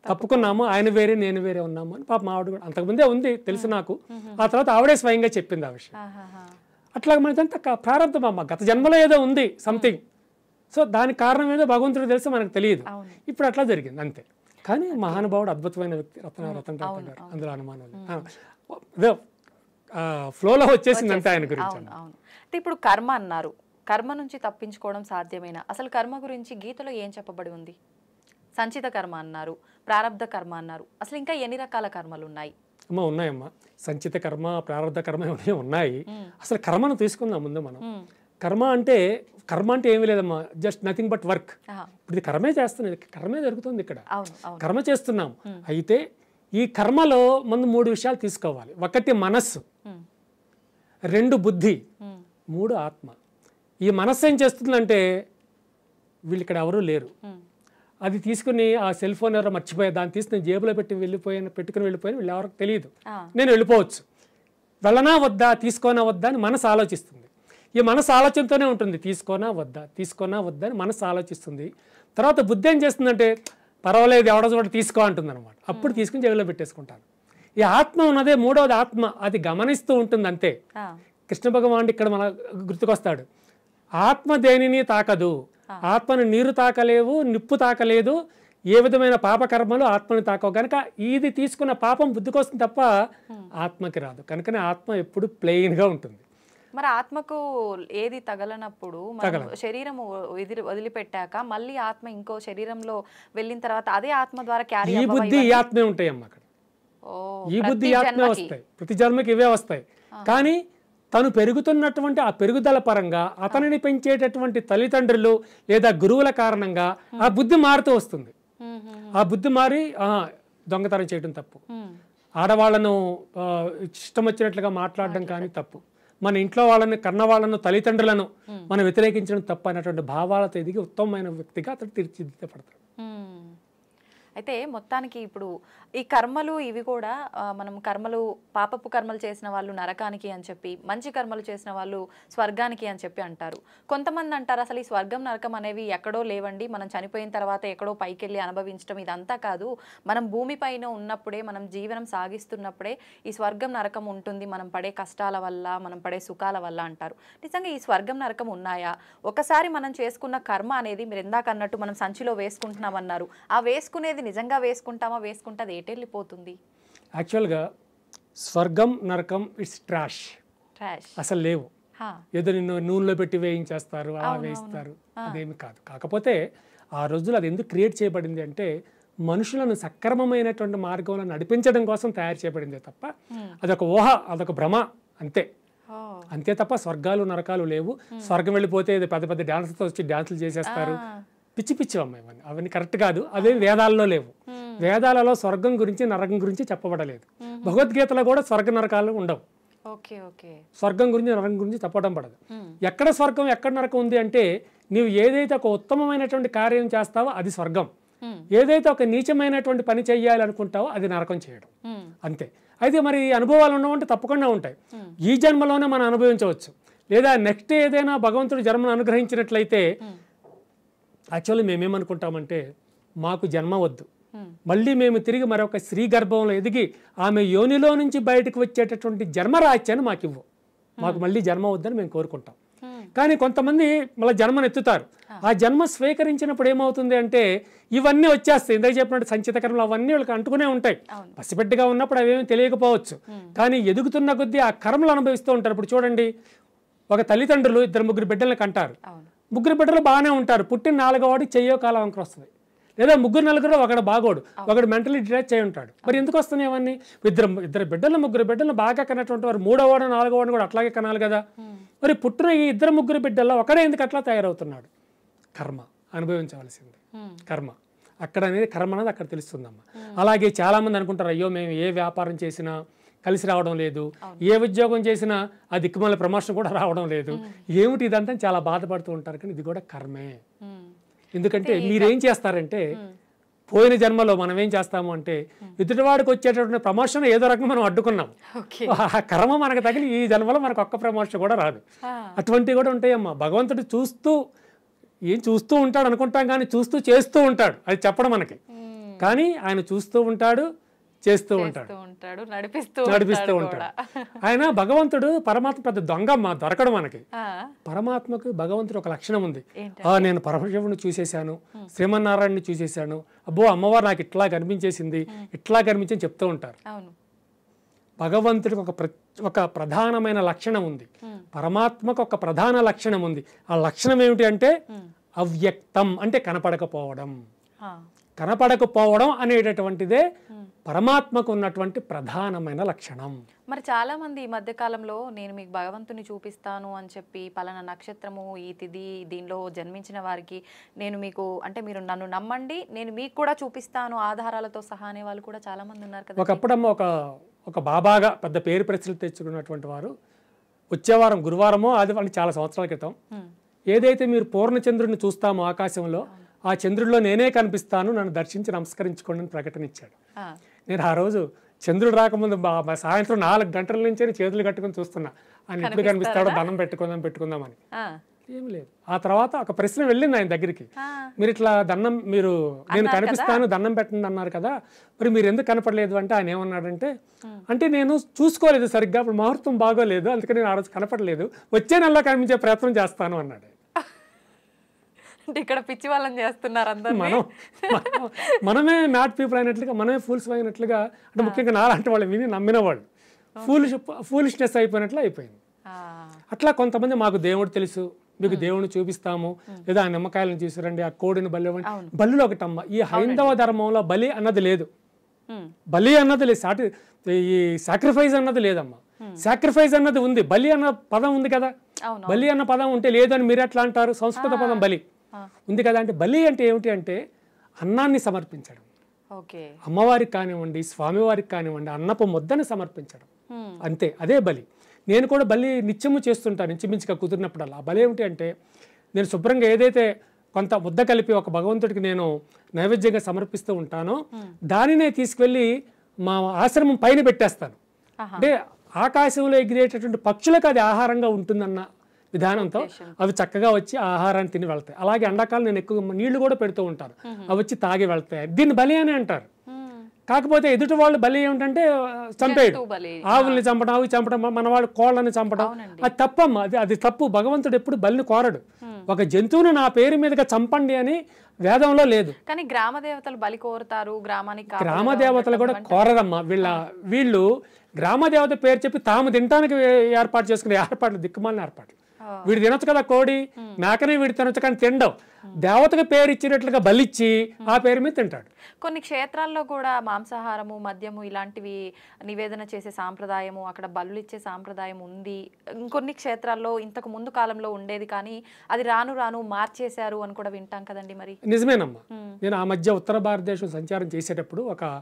తప్పుకున్నాము, ఆయన వేరే నేను వేరే ఉన్నాము అని పాప ఆవిడ కూడా అంతకుముందే ఉంది తెలుసు నాకు. ఆ తర్వాత ఆవిడే స్వయంగా చెప్పింది ఆ విషయం. అట్లా మనదంతా ప్రారంభం అమ్మ, గత జన్మలో ఏదో ఉంది సంథింగ్. సో దానికి కారణం ఏదో భగవంతుడు తెలుసు, మనకు తెలియదు. ఇప్పుడు అట్లా జరిగింది అంతే. కానీ మహానుభావుడు అద్భుతమైన వ్యక్తి రతన్ టాటా గారు, అందులో అనుమానం లేదు. ఫ్లోలో వచ్చేసింది అంతే ఆయన గురించి. అంటే ఇప్పుడు కర్మ అన్నారు, కర్మ నుంచి తప్పించుకోవడం సాధ్యమేనా? అసలు కర్మ గురించి గీతలో ఏం చెప్పబడి ఉంది? సంచిత కర్మ అన్నారు, ప్రారబ్ధ కర్మ అన్నారు, అసలు ఇంకా ఎన్ని రకాల కర్మలు ఉన్నాయి? అమ్మా ఉన్నాయమ్మా, సంచిత కర్మ, ప్రారంధ కర్మ ఉన్నాయి. అసలు కర్మను తీసుకుందాం ముందు మనం. కర్మ అంటే ఏమీ లేదమ్మా, జస్ట్ నథింగ్ బట్ వర్క్. ఇప్పుడు ఇది కర్మే చేస్తున్నది, కర్మే జరుగుతుంది ఇక్కడ, కర్మ చేస్తున్నాం. అయితే ఈ కర్మలో ముందు 3 విషయాలు తీసుకోవాలి. 1 మనస్సు, 2 బుద్ధి, 3 ఆత్మ. ఈ మనస్సు ఏం చేస్తుందంటే వీళ్ళు ఇక్కడ ఎవరూ లేరు. అది తీసుకుని ఆ సెల్ ఫోన్ ఎవరో మర్చిపోయా, దాన్ని తీసుకుని జేబులో పెట్టుకుని వెళ్ళిపోయాను, వీళ్ళు ఎవరికి తెలియదు, నేను వెళ్ళిపోవచ్చు. వెళ్ళనా వద్దా, తీసుకోనా వద్దా అని మనసు ఆలోచిస్తుంది. ఈ మనసు ఆలోచనతోనే ఉంటుంది, తీసుకోనా వద్దా అని మనసు ఆలోచిస్తుంది. తర్వాత బుద్ధి ఏం చేస్తుందంటే పర్వాలేదు ఎవడో చోట తీసుకో అంటుంది అనమాట. అప్పుడు తీసుకుని జేబులో పెట్టేసుకుంటాను. ఈ ఆత్మ ఉన్నదే మూడవది ఆత్మ, అది గమనిస్తూ ఉంటుంది అంతే. కృష్ణ భగవానుడు ఇక్కడ మన గుర్తుకొస్తాడు. ఆత్మ దేనిని తాకదు, ఆత్మను నీరు తాకలేవు, నిప్పు తాకలేదు, ఏ విధమైన పాపకర్మలు ఆత్మని తాకవు. కనుక ఇది తీసుకున్న పాపం బుద్ధికి వస్తుంది తప్ప ఆత్మకి రాదు. కనుకనే ఆత్మ ఎప్పుడు ప్లెయిన్గా ఉంటుంది. మరి ఆత్మకు ఏది తగలనప్పుడు శరీరం వదిలిపెట్టాక మళ్ళీ ఆత్మ ఇంకో శరీరంలో వెళ్ళిన తర్వాత అదే ఆత్మ ద్వారా క్యారీ ఈ బుద్ధి ఈ ఆత్మే ఉంటాయి అమ్మ. అక్కడ ఈ బుద్ధి ఈ ఆత్మే వస్తాయి, ప్రతి జన్మకి ఇవే వస్తాయి. కానీ తను పెరుగుతున్నటువంటి ఆ పెరుగుదల పరంగా అతనిని పెంచేటటువంటి తల్లిదండ్రులు లేదా గురువుల కారణంగా ఆ బుద్ధి మారుతూ వస్తుంది. ఆ బుద్ధి మారి దొంగతనం చేయడం తప్పు, ఆడవాళ్లను ఇష్టం వచ్చినట్లుగా మాట్లాడడం కానీ తప్పు, మన ఇంట్లో వాళ్ళని కన్న వాళ్ళను తల్లిదండ్రులను మనం వ్యతిరేకించడం తప్పు అనేటువంటి భావాలతో ఎదిగి ఉత్తమమైన వ్యక్తిగా అతడు తీర్చిదిద్దపడతాడు. అయితే మొత్తానికి ఇప్పుడు ఈ కర్మలు ఇవి కూడా మనం కర్మలు పాపపు కర్మలు చేసిన వాళ్ళు నరకానికి అని చెప్పి, మంచి కర్మలు చేసిన వాళ్ళు స్వర్గానికి అని చెప్పి అంటారు. కొంతమంది అంటారు అసలు ఈ స్వర్గం నరకం అనేవి ఎక్కడో లేవండి, మనం చనిపోయిన తర్వాత ఎక్కడో పైకి వెళ్ళి అనుభవించడం ఇదంతా కాదు, మనం భూమిపైన ఉన్నప్పుడే, మనం జీవనం సాగిస్తున్నప్పుడే ఈ స్వర్గం నరకం ఉంటుంది, మనం పడే కష్టాల వల్ల, మనం పడే సుఖాల వల్ల అంటారు. నిజంగా ఈ స్వర్గం నరకం ఉన్నాయా? ఒకసారి మనం చేసుకున్న కర్మ అనేది మీరు ఇందాక అన్నట్టు మనం సంచిలో వేసుకుంటున్నామన్నారు, ఆ వేసుకునేది నిజంగా వేసుకుంటామా, వేసుకుంటే అది ఎటెళ్ళిపోతుంది? యాక్చువల్గా స్వర్గం నరకం ఇట్స్ ట్రాష్, అసలు లేవు. ఏదో నిన్ను నూనెలో పెట్టి వేయించేస్తారు, అలా వేయిస్తారు, అదేమి కాదు. కాకపోతే ఆ రోజులు అది ఎందుకు క్రియేట్ చేయబడింది అంటే మనుషులను సక్రమమైనటువంటి మార్గంలో నడిపించడం కోసం తయారు చేయబడిందే తప్ప అదొక ఊహ, అదొక భ్రమ అంతే. అంతే తప్ప స్వర్గాలు నరకాలు లేవు. స్వర్గం వెళ్ళిపోతే పెద్ద పెద్ద డాన్స్తో వచ్చి డాన్సులు చేసేస్తారు, పిచ్చి పిచ్చి అమ్మాయి అవన్నీ కరెక్ట్ కాదు. అదే వేదాల్లో లేవు. వేదాలలో స్వర్గం గురించి నరకం గురించి చెప్పబడలేదు. భగవద్గీతలో కూడా స్వర్గ నరకాలు ఉండవు. స్వర్గం గురించి నరకం గురించి చెప్పడం పడదు. ఎక్కడ స్వర్గం ఎక్కడ నరకం ఉంది అంటే నీవు ఏదైతే ఒక ఉత్తమమైనటువంటి కార్యం చేస్తావో అది స్వర్గం, ఏదైతే ఒక నీచమైనటువంటి పని చేయాలి అనుకుంటావో అది నరకం చేయడం అంతే. అయితే మరి అనుభవాలు ఉండవంటే తప్పకుండా ఉంటాయి. ఈ జన్మలోనే మనం అనుభవించవచ్చు, లేదా నెక్స్ట్ ఏదైనా భగవంతుడు జన్మను అనుగ్రహించినట్లయితే యాక్చువల్లీ మేమేమనుకుంటామంటే మాకు జన్మ వద్దు, మళ్ళీ మేము తిరిగి మరొక స్త్రీ గర్భంలో ఎదిగి ఆమె యోనిలో నుంచి బయటకు వచ్చేటటువంటి జన్మరాహిత్యాన్ని మాకు ఇవ్వు, మాకు మళ్ళీ జన్మ వద్దని మేము కోరుకుంటాం. కానీ కొంతమంది మళ్ళీ జన్మను ఎత్తుతారు. ఆ జన్మ స్వీకరించినప్పుడు ఏమవుతుంది అంటే ఇవన్నీ వచ్చేస్తాయి. ఇందాక చెప్పినట్టు సంచిత కర్మలు అవన్నీ వాళ్ళకి అంటుకునే ఉంటాయి. పసిబిడ్డగా ఉన్నప్పుడు అవేమీ తెలియకపోవచ్చు, కానీ ఎదుగుతున్న కొద్దీ ఆ కర్మలు అనుభవిస్తూ ఉంటారు. ఇప్పుడు చూడండి, ఒక తల్లిదండ్రులు 2-3 బిడ్డలను కంటారు. 3 బిడ్డలు బాగానే ఉంటారు, పుట్టిన 4వ వాడికి చెయ్యో కాలం వంకర వస్తుంది, లేదా 3-4 ఒకడు బాగోడు, ఒకడు మెంటలీ డిటాచ్ చేయి ఉంటాడు. మరి ఎందుకు వస్తున్నాయి అవన్నీ? ఇద్దరు బిడ్డలు 3 బిడ్డలు బాగా కన్నటువంటి వారు 3వ వాడు 4వ వాడిని కూడా అట్లాగే కనాలి కదా. మరి పుట్టిన ఈ 2-3 బిడ్డల్లో ఒకడే ఎందుకు అట్లా తయారవుతున్నాడు? కర్మ అనుభవించవలసింది, కర్మ అక్కడ అనేది కర్మ అనేది అక్కడ తెలుస్తుందమ్మా. అలాగే చాలామంది అనుకుంటారు, అయ్యో మేము ఏ వ్యాపారం చేసినా కలిసి రావడం లేదు, ఏ ఉద్యోగం చేసినా ఆ దిక్కుమాల ప్రమోషన్ కూడా రావడం లేదు, ఏమిటి ఇదంతా చాలా బాధపడుతూ ఉంటారు. కానీ ఇది కూడా కర్మే. ఎందుకంటే మీరేం చేస్తారంటే పోయిన జన్మలో మనం ఏం చేస్తాము అంటే ఎదుటివాడికి వచ్చేటటువంటి ప్రమోషన్ ఏదో రకంగా మనం అడ్డుకున్నాం, ఆ కర్మ మనకు తగిలి ఈ జన్మలో మనకు ఒక్క ప్రమోషన్ కూడా రాదు. అటువంటివి కూడా ఉంటాయమ్మా. భగవంతుడు చూస్తూ ఉంటాడు అనుకుంటాం, కానీ చూస్తూ చేస్తూ ఉంటాడు, అది చెప్పడం మనకి. కానీ ఆయన చూస్తూ ఉంటాడు, చేస్తూ ఉంటాడు, నడిపిస్తూ ఉంటాడు. ఆయన భగవంతుడు పరమాత్మ పెద్ద దొంగమ్మ, దొరకడు మనకి. పరమాత్మకు భగవంతుడు ఒక లక్షణం ఉంది. నేను పరమశివుని చూసేశాను, శ్రీమన్నారాయణని చూసేశాను, అబ్బో అమ్మవారు నాకు ఇట్లా కనిపించేసింది, ఇట్లా కనిపించని చెప్తూ ఉంటారు. భగవంతుడికి ఒక ప్రధానమైన లక్షణం ఉంది, పరమాత్మకు ఒక ప్రధాన లక్షణం ఉంది. ఆ లక్షణం ఏమిటి అంటే అవ్యక్తం, అంటే కనపడకపోవడం. కనపడకపోవడం అనేటటువంటిదే పరమాత్మకు ఉన్నటువంటి ప్రధానమైన లక్షణం. మరి చాలా మంది ఈ మధ్య కాలంలో నేను మీకు భగవంతుని చూపిస్తాను అని చెప్పి పలానా నక్షత్రము ఈ తిథి దీనిలో జన్మించిన వారికి నేను మీకు అంటే మీరు నన్ను నమ్మండి నేను మీకు కూడా చూపిస్తాను ఆధారాలతో సహా అనే వాళ్ళు కూడా చాలా మంది ఉన్నారు కదా. ఒకప్పుడమ్మ ఒక బాబాగా పెద్ద పేరు ప్రశ్నలు తెచ్చుకున్నటువంటి వారు వచ్చే వారం గురువారమో ఆదివారం చాలా సంవత్సరాల క్రితం ఏదైతే మీరు పూర్ణచంద్రుడిని చూస్తామో ఆకాశంలో, ఆ చంద్రుడిలో నేనే కనిపిస్తాను, నన్ను దర్శించి నమస్కరించుకోండి అని ప్రకటన ఇచ్చాడు. నేను ఆ రోజు చంద్రుడు రాకముందు సాయంత్రం 4 గంటల నుంచే చేతులు కట్టుకొని చూస్తున్నా, ఆయన ఎప్పుడు కనిపిస్తాడో దండం పెట్టుకుందామని. ఏం లేదు. ఆ తర్వాత ఒక ప్రశ్న వెళ్ళింది ఆయన దగ్గరికి, మీరు ఇట్లా నేను కనిపిస్తాను దండం పెట్టండి అన్నారు కదా, మరి మీరు ఎందుకు కనపడలేదు అంటే ఆయన ఏమన్నాడంటే, అంటే నేను చూసుకోలేదు సరిగ్గా, అప్పుడు ముహూర్తం బాగోలేదు, అందుకని నేను ఆ రోజు కనపడలేదు, వచ్చే నెలలో కనిపించే ప్రయత్నం చేస్తాను అన్నాడు. అంటే ఇక్కడ పిచ్చి వాళ్ళని చేస్తున్నారు అందరూ. మనమే మ్యాడ్ పీపుల్ అయినట్లుగా, మనమే ఫూల్స్ అయినట్లుగా, అంటే ముఖ్యంగా నాలాంటి వాళ్ళు విని నమ్మిన వాళ్ళు ఫూలిష్నెస్ అయిపోయినట్లు అయిపోయింది. అట్లా కొంతమంది మాకు దేవుడు తెలుసు, మీకు దేవుడిని చూపిస్తాము, లేదా ఆ నిమ్మకాయలను తీసుకురండి, ఆ కోడిని బలి బలిలో ఒకటమ్మ. ఈ హైందవ ధర్మంలో బలి అన్నది లేదు, బలి అన్నది లేదు, ఈ సాక్రిఫైస్ అన్నది లేదమ్మా. సాక్రిఫైస్ అన్నది ఉంది, బలి అన్న పదం ఉంది కదా. బలి అన్న పదం ఉంటే లేదని మీరు ఎట్లా అంటారు? సంస్కృత పదం బలి ఉంది కదా. అంటే బలి అంటే ఏమిటి అంటే అన్నాన్ని సమర్పించడం, అమ్మవారికి కానివ్వండి, స్వామివారికి కానివ్వండి, అన్నపు ముద్దని సమర్పించడం, అంతే, అదే బలి. నేను కూడా బలి నిత్యము చేస్తుంటాను, ఇంచుమించుగా కుదిరినప్పుడల్లా. బలి ఏమిటి అంటే నేను శుభ్రంగా ఏదైతే కొంత ముద్ద కలిపి ఒక భగవంతుడికి నేను నైవేద్యంగా సమర్పిస్తూ ఉంటానో దానినే తీసుకువెళ్ళి మా ఆశ్రమం పైన పెట్టేస్తాను. అంటే ఆకాశంలో ఎగిరేటటువంటి పక్షులకు అది ఆహారంగా ఉంటుందన్న విధానంతో అవి చక్కగా వచ్చి ఆహారాన్ని తిని వెళ్తాయి. అలాగే ఎండాకాలం నేను ఎక్కువ నీళ్లు కూడా పెడుతూ ఉంటాను, అవి వచ్చి తాగి వెళ్తాయి. దీన్ని బలి అని అంటారు. కాకపోతే ఎదుటి వాళ్ళు బలి ఏమిటంటే చంపేయడం, ఆవుల్ని చంపడం, అవి చంపడం, మన వాళ్ళు కోళ్ళని చంపడం, అది తప్పమ్మా. అది తప్పు. భగవంతుడు ఎప్పుడు బలిని కోరడు. ఒక జంతువుని నా పేరు మీదుగా చంపండి అని వేదంలో లేదు. కానీ గ్రామ దేవతలు బలి కోరుతారు, గ్రామానికి. గ్రామ దేవతలు కూడా కోరరమ్మా. వీళ్ళు గ్రామ దేవత పేరు చెప్పి తాము తినడానికి ఏర్పాటు చేసుకునే ఏర్పాట్లు దిక్కుమాలిన ఏర్పాట్లు. వీడు తినొచ్చు కదా కోడి మేకనే, వీడు తినొచ్చు, కానీ తినడం. దేవతకు పేరు ఇచ్చినట్లుగా బలిచ్చి ఆ పేరు మీద తింటాడు. కొన్ని క్షేత్రాల్లో కూడా మాంసాహారము, మద్యము ఇలాంటివి నివేదన చేసే సాంప్రదాయము, అక్కడ బలులు ఇచ్చే సాంప్రదాయం ఉంది. ఇంకొన్ని క్షేత్రాల్లో ఇంతకు ముందు కాలంలో ఉండేది, కానీ అది రాను రాను మార్చేశారు అని కూడా వింటాం కదండి. మరి నిజమేనమ్మా. నేను ఆ మధ్య ఉత్తర భారతదేశం సంచారం చేసేటప్పుడు ఒక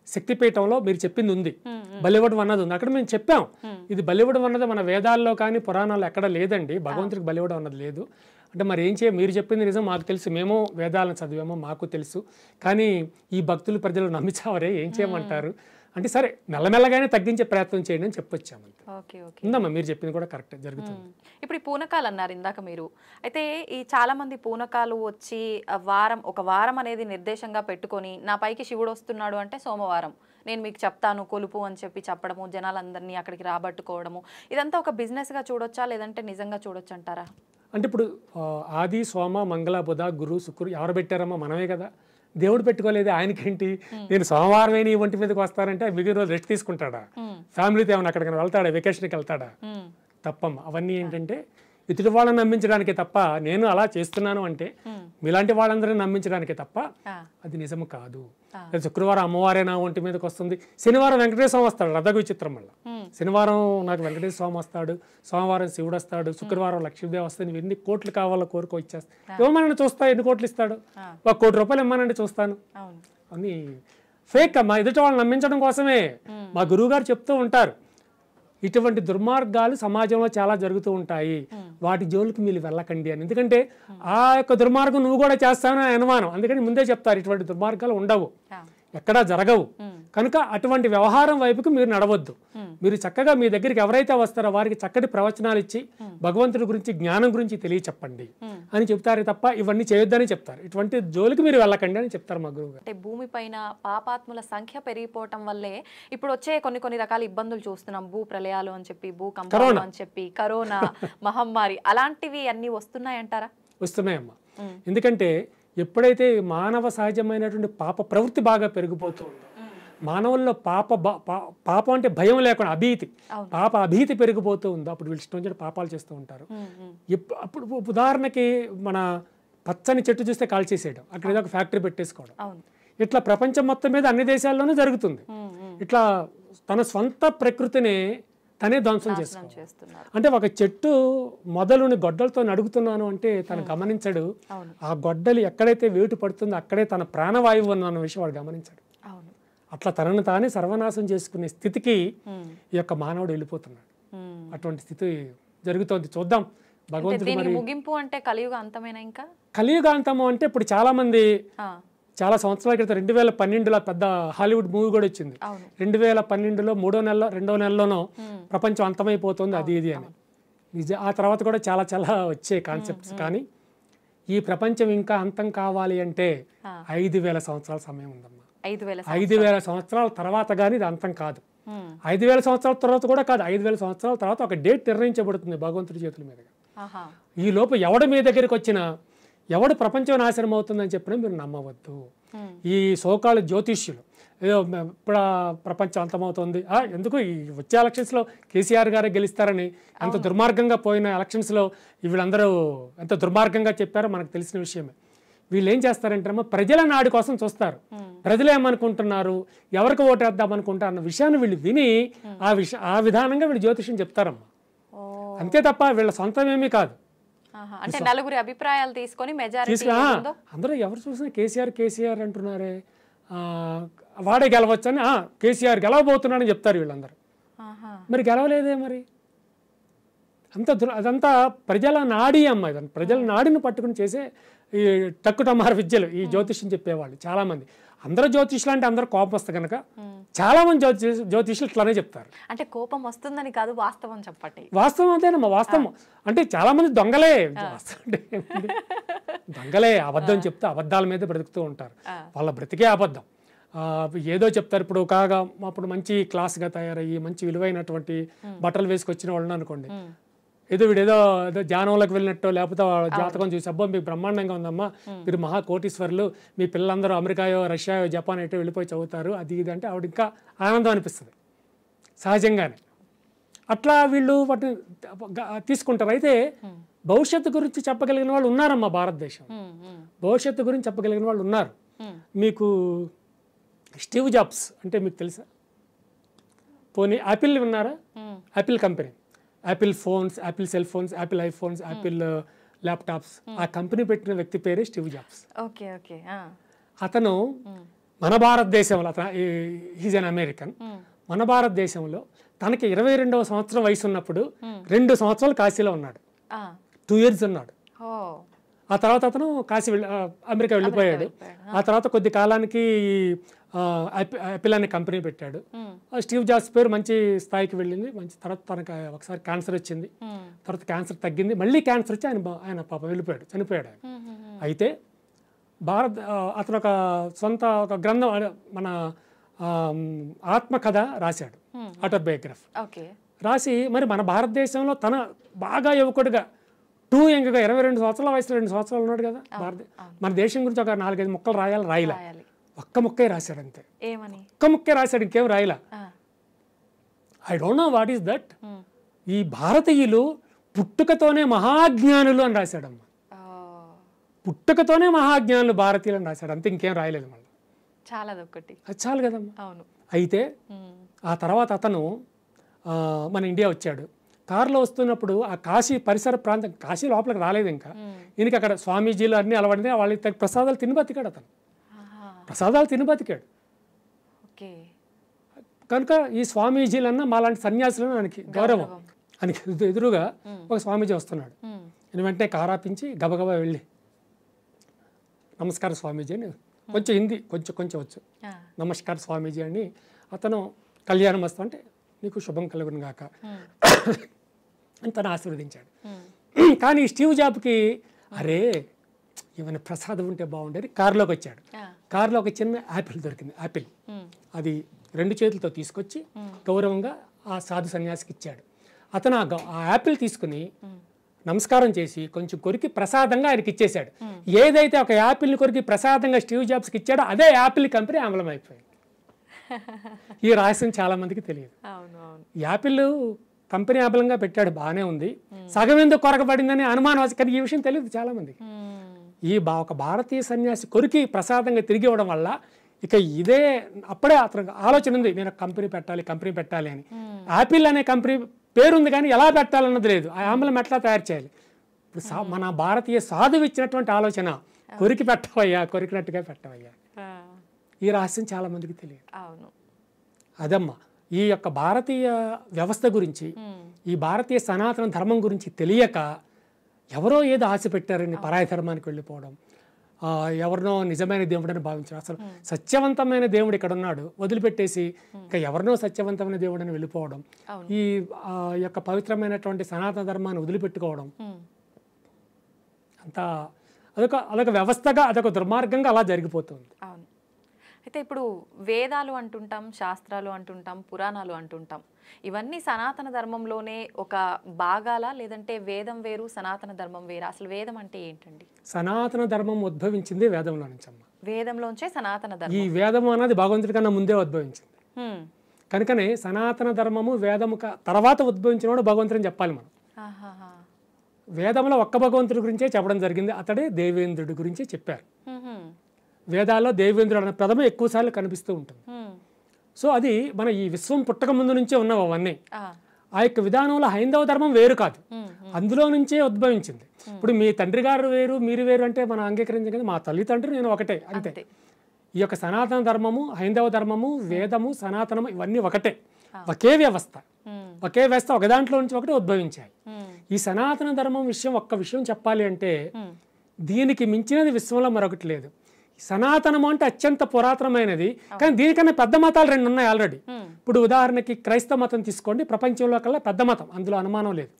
శక్తిపీఠంలో మీరు చెప్పింది ఉంది, బలివ్వడం అన్నది ఉంది. అక్కడ మేము చెప్పాం, ఇది బలివ్వడం అన్నది మన వేదాల్లో కానీ పురాణాల్లో ఎక్కడ లేదండి, భగవంతుడికి బలివ్వడం అన్నది లేదు. అంటే మరి ఏం మీరు చెప్పింది నిజం, మాకు తెలుసు, మేము వేదాలను చదివామో మాకు తెలుసు, కానీ ఈ భక్తులు ప్రజలు నమ్మించావరే, ఏం చేయమంటారు అంటే, సరే మెల్లమెల్లగానే తగ్గించే ప్రయత్నం చేయండి అని చెప్పొచ్చాము. ఉందమ్మా, మీరు చెప్పింది కూడా కరెక్ట్, జరుగుతుంది. ఇప్పుడు ఈ పూనకాలు అన్నారు ఇందాక మీరు, అయితే ఈ చాలా మంది పూనకాలు వచ్చి ఒక వారం అనేది నిర్దేశంగా పెట్టుకొని, నా పైకి శివుడు వస్తున్నాడు అంటే సోమవారం నేను మీకు చెప్తాను కొలుపు అని చెప్పడము, జనాలందరినీ అక్కడికి రాబట్టుకోవడము, ఇదంతా ఒక బిజినెస్గా చూడొచ్చా, లేదంటే నిజంగా చూడొచ్చు అంటారా? అంటే ఇప్పుడు ఆది, సోమ, మంగళ, బుధ, గురు, శుక్రు ఎవరు పెట్టారమ్మా? మనమే కదా. దేవుడు పెట్టుకోలేదు, ఆయనకేంటి? నేను సోమవారమే నీ ఒంటి మీదకి వస్తానంటే మిగిలిన రోజు రెస్ట్ తీసుకుంటాడా? ఫ్యామిలీతో ఏమైనా అక్కడికి వెళ్తాడా? వెకేషన్కి వెళ్తాడా? తప్పమ్మా. అవన్నీ ఏంటంటే ఇతడి వాళ్ళని నమ్మించడానికే తప్ప, నేను అలా చేస్తున్నాను అంటే మీలాంటి వాళ్ళందరినీ నమ్మించడానికే తప్ప అది నిజము కాదు. శుక్రవారం అమ్మవారే నా ఒంటి మీదకి వస్తుంది, శనివారం వెంకటేశ్వర స్వామి వస్తాడు, రథకు విచిత్రం వల్ల. శనివారం నాకు వెంకటేశ్వర స్వామి వస్తాడు, సోమవారం శివుడు వస్తాడు, శుక్రవారం లక్ష్మీదేవి వస్తుంది. నువ్వు ఎన్ని కోట్లు కావాలో కోరుకో ఇచ్చేస్తా, ఇవ్వమనండి చూస్తా, ఎన్ని కోట్లు ఇస్తాడు, 1 కోటి రూపాయలు ఇవ్వమనండి చూస్తాను అని ఫేక్ అమ్మా. ఎదుటి వాళ్ళని నమ్మించడం కోసమే. మా గురువు గారు చెప్తూ ఉంటారు, ఇటువంటి దుర్మార్గాలు సమాజంలో చాలా జరుగుతూ ఉంటాయి, వాటి జోలికి మీరు వెళ్ళకండి అని. ఎందుకంటే ఆ యొక్క దుర్మార్గం నువ్వు కూడా చేస్తావని అనుమానం, అందుకని ముందే చెప్తారు ఇటువంటి దుర్మార్గాలు ఉండవు, ఎక్కడా జరగవు, కనుక అటువంటి వ్యవహారం వైపుకి మీరు నడవద్దు. మీరు చక్కగా మీ దగ్గరికి ఎవరైతే వస్తారో వారికి చక్కటి ప్రవచనాలు ఇచ్చి భగవంతుడి గురించి, జ్ఞానం గురించి తెలియచెప్పండి అని చెప్తారు తప్ప ఇవన్నీ చేయొద్దని చెప్తారు. ఇటువంటి జోలికి మీరు వెళ్ళకండి అని చెప్తారు మా గురువు గారు. అంటే భూమిపైన పాపాత్ముల సంఖ్య పెరిగిపోవటం వల్లే ఇప్పుడు వచ్చే కొన్ని రకాల ఇబ్బందులు చూస్తున్నాం. భూ ప్రళయాలు అని చెప్పి, భూకంపాలు అని చెప్పి, కరోనా మహమ్మారి, అలాంటివి అన్ని వస్తున్నాయంటారా? వస్తున్నాయమ్మా. ఎందుకంటే ఎప్పుడైతే మానవ సహజమైనటువంటి పాప ప్రవృత్తి బాగా పెరిగిపోతుంది, మానవుల్లో పాపం అంటే భయం లేకుండా అభీతి, పాప అభీతి పెరిగిపోతూ ఉందో అప్పుడు వీళ్ళు ఇష్టం వచ్చిన పాపాలు చేస్తూ ఉంటారు. అప్పుడు ఉదాహరణకి మన పచ్చని చెట్టు చూస్తే కాల్చేసేయడం, అక్కడ ఏదో ఒక ఫ్యాక్టరీ పెట్టేసుకోవడం, ఇట్లా ప్రపంచం మొత్తం మీద అన్ని దేశాల్లోనూ జరుగుతుంది. ఇట్లా తన స్వంత ప్రకృతిని తనే ధ్వంసం చేస్తున్నారు. అంటే ఒక చెట్టు మొదలుని గొడ్డలతో నడుగుతున్నాను అంటే తను గమనించడు, ఆ గొడ్డలి ఎక్కడైతే వేటు పడుతుందో అక్కడే తన ప్రాణవాయువు అన్న విషయం వాడు గమనించాడు. అట్లా తనను తానే సర్వనాశం చేసుకునే స్థితికి ఈ యొక్క మానవుడు వెళ్ళిపోతున్నాడు. అటువంటి స్థితి జరుగుతోంది. చూద్దాం భగవంతుడు దీనికి ముగింపు అంటే కలియుగ అంతమేనా ఇంకా? కలియుగాంతము అంటే ఇప్పుడు చాలా మంది ఆ, చాలా సంవత్సరాల క్రితం 2012లో పెద్ద హాలీవుడ్ మూవీ కూడా వచ్చింది. అవును. 2012లో 2వ నెలలోనో ప్రపంచం అంతమైపోతుంది అది ఇది అని. ఆ తర్వాత కూడా చాలా చాలా వచ్చే కాన్సెప్ట్స్. కానీ ఈ ప్రపంచం ఇంకా అంతం కావాలి అంటే 5,000 సంవత్సరాల సమయం ఉందమ్మా. 5,000 సంవత్సరాల తర్వాత కానీ ఇది అంతం కాదు. 5,000 సంవత్సరాల తర్వాత కూడా కాదు. 5,000 సంవత్సరాల తర్వాత ఒక డేట్ నిర్ణయించబడుతుంది భగవంతుడి చేతుల మీదుగా. ఈ లోపు ఎవడు మీ దగ్గరికి వచ్చినా ఎవడు ప్రపంచం నాశనం అవుతుందని చెప్పినా మీరు నమ్మవద్దు. ఈ సోకాలు జ్యోతిష్యులు ఏదో ఇప్పుడు ప్రపంచం అంతమవుతుంది, ఎందుకు ఈ వచ్చే ఎలక్షన్స్లో కేసీఆర్ గారే గెలుస్తారని ఎంత దుర్మార్గంగా పోయిన ఎలక్షన్స్లో వీళ్ళందరూ ఎంత దుర్మార్గంగా చెప్పారో మనకు తెలిసిన విషయమే. వీళ్ళు ఏం చేస్తారంటే ప్రజల నాడి కోసం చూస్తారు. ప్రజలు ఏమనుకుంటున్నారు, ఎవరికి ఓటేద్దాం అనుకుంటారు అన్న విషయాన్ని వీళ్ళు విని ఆ విధానంగా వీళ్ళు జ్యోతిష్యం చెప్తారమ్మా. అంతే తప్ప వీళ్ళ సొంతం ఏమీ కాదు. అంటే నలుగురి అభిప్రాయాలు తీసుకొని మెజారిటీ అందరూ ఎవరు చూసినా కేసీఆర్ అంటున్నారే, వాడే గెలవచ్చు అని, కేసీఆర్ గెలవబోతున్నాడని చెప్తారు వీళ్ళందరూ. మరి గెలవలేదే మరి. అదంతా ప్రజల నాడి అమ్మ. ఇదంతా ప్రజల నాడిని పట్టుకుని చేసే ఈ టక్కుటమార విద్యలు ఈ జ్యోతిష్యం చెప్పేవాళ్ళు చాలామంది. అందరూ జ్యోతిష్యులు అంటే అందరూ కోపం వస్తుంది కనుక చాలా మంది జ్యోతిష్యులు ఇట్లానే చెప్తారు. అంటే కోపం వస్తుందని కాదు, వాస్తవం చెప్పండి. వాస్తవం అంతేనమ్మా. వాస్తవం అంటే చాలా మంది దొంగలే. వాస్తవం అంటే దొంగలే, అబద్ధం చెప్తే అబద్ధాల మీద బ్రతుకుతూ ఉంటారు. వాళ్ళ బ్రతికే అబద్ధం. ఏదో చెప్తారు. ఇప్పుడు కాగా అప్పుడు మంచి క్లాస్గా తయారయ్యి మంచి విలువైనటువంటి బట్టలు వేసుకొచ్చిన వాళ్ళని అనుకోండి, ఏదో ఏదో జానంలోకి వెళ్ళినట్టు లేకపోతే జాతకం చూసి, అబ్బో మీకు బ్రహ్మాండంగా ఉందమ్మా, మీరు మహా కోటీశ్వరులు, మీ పిల్లలందరూ అమెరికాయో రష్యాయో జపాన్ ఎటో వెళ్ళిపోయి చదువుతారు అది ఇది అంటే ఆవిడ ఇంకా ఆనందం అనిపిస్తుంది సహజంగానే. అట్లా వీళ్ళు వాటిని తీసుకుంటారు. అయితే భవిష్యత్తు గురించి చెప్పగలిగిన వాళ్ళు ఉన్నారమ్మా భారతదేశం. భవిష్యత్తు గురించి చెప్పగలిగిన వాళ్ళు ఉన్నారు. మీకు స్టీవ్ జాబ్స్ అంటే మీకు తెలుసా? పోనీ యాపిల్ విన్నారా? Apple company, Apple phones, Apple cell phones, Apple iPhones, Apple laptops, ఆ కంపెనీ పెట్టిన వ్యక్తి పేరే స్టీవ్ జాబ్స్. అతను మన భారతదేశంలో, ఈజ్ అన్ అమెరికన్. మన భారతదేశంలో తనకి 22వ సంవత్సరం వయసు ఉన్నప్పుడు 2 సంవత్సరాలు కాశీలో ఉన్నాడు. 2 years ఉన్నాడు. ఆ తర్వాత అతను అమెరికా వెళ్ళిపోయాడు. ఆ తర్వాత కొద్ది కాలానికి యాపిల్ అనే కంపెనీ పెట్టాడు. స్టీవ్ జాబ్స్ పేరు మంచి స్థాయికి వెళ్ళింది. మంచి తర్వాత తనకు ఒకసారి క్యాన్సర్ వచ్చింది. తర్వాత క్యాన్సర్ తగ్గింది, మళ్ళీ క్యాన్సర్ వచ్చి ఆయన పాప వెళ్ళిపోయాడు, చనిపోయాడు ఆయన. అయితే అతను ఒక గ్రంథం, మన ఆత్మకథ రాశాడు, ఆటోబయోగ్రఫీ రాసి, మరి మన భారతదేశంలో తన బాగా యువకుడిగా టూ యంగ్గా 22 సంవత్సరాల వయసులో 2 సంవత్సరాలు ఉన్నాడు కదా. మన దేశం గురించి ఒక 4-5 ముక్కలు రాయలే. ఒక్క ముక్కే రాశాడు అంతే. ఒక్క ముక్కే రాశాడు, ఇంకేం రాయలా. I don't know what is that. ఈ భారతీయులు పుట్టుకతోనే మహాజ్ఞానులు అని రాశాడమ్మ. పుట్టుకతోనే మహాజ్ఞానులు భారతీయులు అని రాశాడు అంతే, ఇంకేం రాయలేదు మళ్ళీ. అది చాలు కదమ్మా. అయితే ఆ తర్వాత అతను మన ఇండియా వచ్చాడు. కారులో వస్తున్నప్పుడు ఆ కాశీ పరిసర ప్రాంతం, కాశీ లోపలికి రాలేదు ఇంకా. ఈయనకి అక్కడ స్వామీజీలు అన్నీ అలవాడితే వాళ్ళకి ప్రసాదాలు తిని బతికాడు. అతను ప్రసాదాలు తిని బతికాడు కనుక ఈ స్వామీజీలన్నా మాలాంటి సన్యాసులను ఆయనకి గౌరవం. ఆయనకి ఎదురుగా ఒక స్వామీజీ వస్తున్నాడు. నేను వెంటనే కారాపించి గబగబా వెళ్ళి, నమస్కారం స్వామీజీ అని, కొంచెం హిందీ కొంచెం వచ్చు, నమస్కారం స్వామీజీ అని. అతను కళ్యాణం వస్తా అంటే నీకు శుభం కలుగును గాక అని తను ఆశీర్వదించాడు. కానీ స్టీవ్ జాబ్కి అరే ఏమైనా ప్రసాదం ఉంటే బాగుండేది. కారులోకి వచ్చాడు. కారులో ఒక చిన్న యాపిల్ దొరికింది. యాపిల్ అది 2 చేతులతో తీసుకొచ్చి గౌరవంగా ఆ సాధు సన్యాసికి ఇచ్చాడు. అతను ఆ యాపిల్ తీసుకుని నమస్కారం చేసి కొంచెం కొరికి ప్రసాదంగా ఆయనకి ఇచ్చేశాడు. ఏదైతే ఒక యాపిల్ని కొరికి ప్రసాదంగా స్టీవ్ జాబ్స్కి ఇచ్చాడో అదే యాపిల్ కంపెనీ అమలం అయిపోయింది. ఈ రహస్యం చాలా మందికి తెలియదు. యాపిల్ కంపెనీ అమలంగా పెట్టాడు, బాగానే ఉంది, సగం ఎందుకు కొరకబడిందని అనుమానం వచ్చి, కానీ ఈ విషయం తెలియదు చాలా మందికి. ఒక భారతీయ సన్యాసి కొరికి ప్రసాదంగా తిరిగి ఇవ్వడం వల్ల ఇక ఇదే అప్పుడే అతనికి ఆలోచన ఉంది, నేను కంపెనీ పెట్టాలి అని. యాపిల్ అనే కంపెనీ పేరుంది కానీ ఎలా పెట్టాలన్నది లేదు. ఆ ఆమ్లం ఎట్లా తయారు చేయాలి. ఇప్పుడు మన భారతీయ సాధువు ఇచ్చినటువంటి ఆలోచన, కొరికినట్టుగా పెట్టవయ్యా. ఈ రహస్యం చాలా మందికి తెలియదు. అదమ్మా ఈ యొక్క భారతీయ వ్యవస్థ గురించి, ఈ భారతీయ సనాతన ధర్మం గురించి తెలియక ఎవరో ఏదో ఆశ పెట్టారని పరాయి ధర్మానికి వెళ్ళిపోవడం, ఎవరినో నిజమైన దేవుడని భావించారు. అసలు సత్యవంతమైన దేవుడు ఇక్కడ ఉన్నాడు వదిలిపెట్టేసి ఇంకా ఎవరినో సత్యవంతమైన దేవుడని వెళ్ళిపోవడం, ఈ యొక్క పవిత్రమైనటువంటి సనాతన ధర్మాన్ని వదిలిపెట్టుకోవడం, అంతా అదొక వ్యవస్థగా, అదొక దుర్మార్గంగా అలా జరిగిపోతుంది. అవును. అయితే ఇప్పుడు వేదాలు అంటుంటాం, శాస్త్రాలు అంటుంటాం, పురాణాలు అంటుంటాం. ఇవన్నీ సనాతన ధర్మంలోనే ఒక భాగాలా, లేదంటే వేదం వేరు సనాతన ధర్మం వేరా? అసలు వేదం అంటే ఏంటండి? సనాతన ధర్మం ఉద్భవించింది వేదంలో నుంచి అమ్మ. వేదంలోంచే సనాతన ఈ ధర్మం. వేదము అనేది భగవంతుడి కన్నా ముందే ఉద్భవించింది. కనుకనే సనాతన ధర్మము వేదము తర్వాత ఉద్భవించినవాడు భగవంతుడు అని చెప్పాలి మనం. వేదంలో ఒక్క భగవంతుడి గురించే చెప్పడం జరిగింది. అతడే దేవేంద్రుడి గురించి చెప్పారు. వేదాల్లో దేవేంద్రుడు అనే పదం ఎక్కువసార్లు కనిపిస్తూ ఉంటుంది. సో అది మన ఈ విశ్వం పుట్టక ముందు నుంచే ఉన్నవి అవన్నీ. ఆ యొక్క విధానంలో హైందవ ధర్మం వేరు కాదు, అందులో నుంచే ఉద్భవించింది. ఇప్పుడు మీ తండ్రి గారు వేరు, మీరు వేరు అంటే మనం అంగీకరించగలిగింది. మా తల్లిదండ్రులు నేను ఒకటే, అంతే. ఈ యొక్క సనాతన ధర్మము, హైందవ ధర్మము, వేదము, సనాతనము ఇవన్నీ ఒకటే, ఒకే వ్యవస్థ. ఒక దాంట్లో నుంచి ఒకటి ఉద్భవించాయి. ఈ సనాతన ధర్మం విషయం ఒక్క విషయం చెప్పాలి అంటే దీనికి మించినది విశ్వంలో మరొకటి లేదు. సనాతనము అంటే అత్యంత పురాతనమైనది, కానీ దీనికన్నా పెద్ద మతాలు 2 ఉన్నాయి ఆల్రెడీ. ఇప్పుడు ఉదాహరణకి క్రైస్తవ మతం తీసుకోండి, ప్రపంచంలో కల్లా పెద్ద మతం, అందులో అనుమానం లేదు.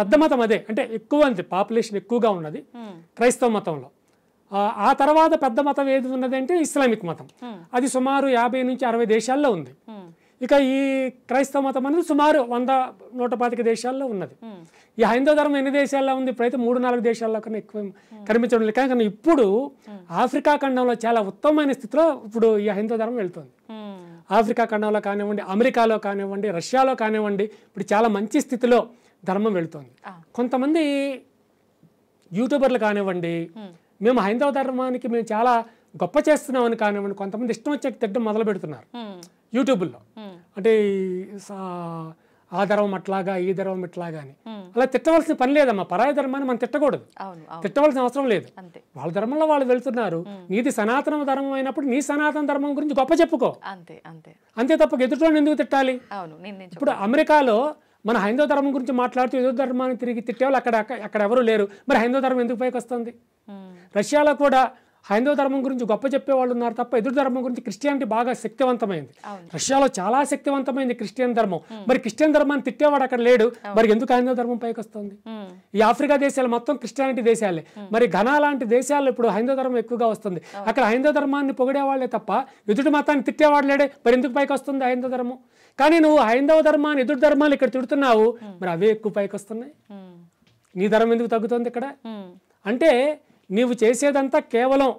పెద్ద మతం అదే, అంటే ఎక్కువ అంతే, పాపులేషన్ ఎక్కువగా ఉన్నది క్రైస్తవ మతంలో. ఆ తర్వాత పెద్ద మతం ఏది ఉన్నది అంటే ఇస్లామిక్ మతం. అది సుమారు 50 నుంచి 60 దేశాల్లో ఉంది. ఇక ఈ క్రైస్తవ మతం అనేది సుమారు 100-125 దేశాల్లో ఉన్నది. ఈ హైందవ ధర్మం ఎన్ని దేశాల్లో ఉంది? ఇప్పుడైతే 3-4 దేశాల్లో కన్నా ఎక్కువ కనిపించడం లేదు. కానీ ఇప్పుడు ఆఫ్రికా ఖండంలో చాలా ఉత్తమమైన స్థితిలో ఇప్పుడు ఈ హైందవ ధర్మం వెళ్తుంది. ఆఫ్రికా ఖండంలో కానివ్వండి, అమెరికాలో కానివ్వండి, రష్యాలో కానివ్వండి, ఇప్పుడు చాలా మంచి స్థితిలో ధర్మం వెళుతుంది. కొంతమంది యూట్యూబర్లు కానివ్వండి, మేము హైందవ ధర్మానికి మేము చాలా గొప్ప చేస్తున్నామని కానివ్వండి, కొంతమంది ఇష్టం వచ్చే తిట్టడం మొదలు పెడుతున్నారు యూట్యూబ్లో. అంటే ఆ ధర్మం అట్లాగా, ఈ ధర్మం ఇట్లాగా అని. అలా తిట్టవలసిన పని లేదమ్మా. పరాయి ధర్మాన్ని మనం తిట్టకూడదు, తిట్టవలసిన అవసరం లేదు. వాళ్ళ ధర్మంలో వాళ్ళు వెళ్తున్నారు. నీది సనాతన ధర్మం అయినప్పుడు నీ సనాతన ధర్మం గురించి గొప్ప చెప్పుకో, అంతే తప్ప ఎదుటి ఎందుకు తిట్టాలి? ఇప్పుడు అమెరికాలో మన హైందవ ధర్మం గురించి మాట్లాడుతూ ఎదురు ధర్మాన్ని తిరిగి తిట్టేవాళ్ళు అక్కడ ఎవరు లేరు. మరి హైందవ ధర్మం ఎందుకు పైకి వస్తుంది? రష్యాలో కూడా హైందవ ధర్మం గురించి గొప్ప చెప్పేవాళ్ళు ఉన్నారు తప్ప ఎదురు ధర్మం గురించి క్రిస్టియానిటీ బాగా శక్తివంతమైంది. రష్యాలో చాలా శక్తివంతమైంది క్రిస్టియన్ ధర్మం. మరి క్రిస్టియన్ ధర్మాన్ని తిట్టేవాడు అక్కడ లేడు, మరి ఎందుకు హైందవ ధర్మం పైకి వస్తుంది? ఈ ఆఫ్రికా దేశాలు మొత్తం క్రిస్టియానిటీ దేశాలే. మరి ఘనా లాంటి దేశాల్లో ఇప్పుడు హైందవ ధర్మం ఎక్కువగా వస్తుంది. అక్కడ హైందవ ధర్మాన్ని పొగిడేవాళ్లే తప్ప ఎదుటి మతాన్ని తిట్టేవాడు లేడే, మరి ఎందుకు పైకి వస్తుంది హైందవ ధర్మం? కానీ నువ్వు హైందవ ధర్మాన్ని, ఎదుటి ధర్మాలు ఇక్కడ తిడుతున్నావు, మరి అవే ఎక్కువ పైకి వస్తున్నాయి. నీ ధర్మం ఎందుకు తగ్గుతుంది ఇక్కడ? అంటే నీవు చేసేదంతా కేవలం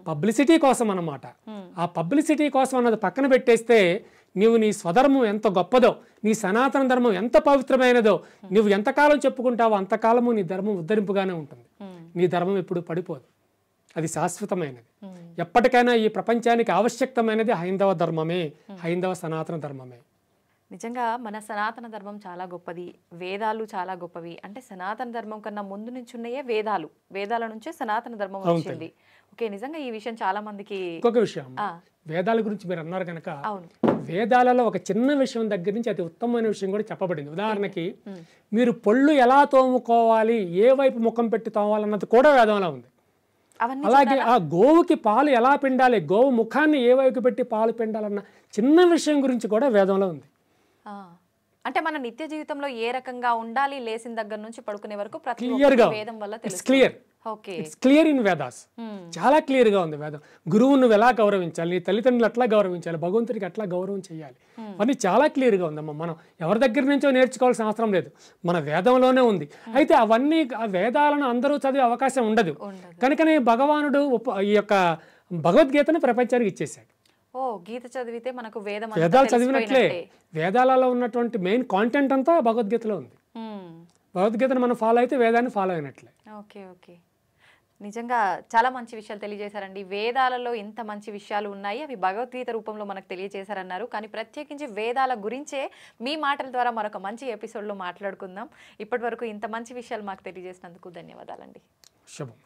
పబ్లిసిటీ కోసం అన్నమాట. ఆ పబ్లిసిటీ కోసం అన్నది పక్కన పెట్టేస్తే నీవు నీ స్వధర్మం ఎంత గొప్పదో, నీ సనాతన ధర్మం ఎంత పవిత్రమైనదో నువ్వు ఎంతకాలం చెప్పుకుంటావో అంతకాలము నీ ధర్మం ఉద్ధరింపుగానే ఉంటుంది. నీ ధర్మం ఎప్పుడు పడిపోదు, అది శాశ్వతమైనది. ఎప్పటికైనా ఈ ప్రపంచానికి ఆవశ్యకమైనది హైందవ ధర్మమే, హైందవ సనాతన ధర్మమే. నిజంగా మన సనాతన ధర్మం చాలా గొప్పది, వేదాలు చాలా గొప్పవి. అంటే సనాతన ధర్మం కన్నా ముందు నుంచి ఉన్నాయే వేదాలు, వేదాల నుంచే సనాతన ధర్మం వచ్చింది. ఓకే, నిజంగా ఈ విషయం చాలా మందికి. ఇంకొక విషయం, వేదాల గురించి మీరు అన్నారు కనుక, వేదాలలో ఒక చిన్న విషయం దగ్గర నుంచి అతి ఉత్తమమైన విషయం కూడా చెప్పబడింది. ఉదాహరణకి మీరు పళ్ళు ఎలా తోముకోవాలి, ఏ వైపు ముఖం పెట్టి తోమాలన్నది కూడా వేదంలో ఉంది. అలాగే ఆ గోవుకి పాలు ఎలా పిండాలి, గోవు ముఖాన్ని ఏ వైపు పెట్టి పాలు పిండాలన్న చిన్న విషయం గురించి కూడా వేదంలో ఉంది. అంటే మన నిత్య జీవితంలో ఏ రకంగా ఉండాలి, లేసిన దగ్గర నుంచి పడుకునే వరకు ప్రతి వేదం వల్ల తెలుస్తుంది. క్లియర్ ఇన్ వేదాస్, చాలా క్లియర్ గా ఉంది వేదం. గురువు నువ్వు ఎలా గౌరవించాలి, నీ తల్లిదండ్రులు ఎట్లా గౌరవించాలి, భగవంతుడికి ఎట్లా గౌరవం చేయాలి, అని చాలా క్లియర్ గా ఉందమ్మా. మనం ఎవరి దగ్గర నుంచో నేర్చుకోవాల్సిన అవసరం లేదు, మన వేదంలోనే ఉంది. అయితే అవన్నీ ఆ వేదాలను అందరూ చదివే అవకాశం ఉండదు. కనుకనే భగవానుడు ఈ యొక్క భగవద్గీతను ప్రపంచానికి ఇచ్చేసాడు. గీత చదివితే మనకు వేదాలు చదివినట్లే. వేదాలలో ఉన్నటువంటి మెయిన్ కాంటెంట్ అంతా భగవద్గీతలో ఉంది. భగవద్గీతను మనం ఫాలో అయితే వేదాన్ని ఫాలో అయినట్లే. ఓకే, నిజంగా చాలా మంచి విషయాలు తెలియజేశారండి. వేదాలలో ఇంత మంచి విషయాలు ఉన్నాయి, అవి భగవద్గీత రూపంలో మనకు తెలియజేశారన్నారు. కానీ ప్రత్యేకించి వేదాల గురించే మీ మాటల ద్వారా మరొక మంచి ఎపిసోడ్లో మాట్లాడుకుందాం. ఇప్పటి వరకు ఇంత మంచి విషయాలు మాకు తెలియజేసినందుకు ధన్యవాదాలండి. శుభం.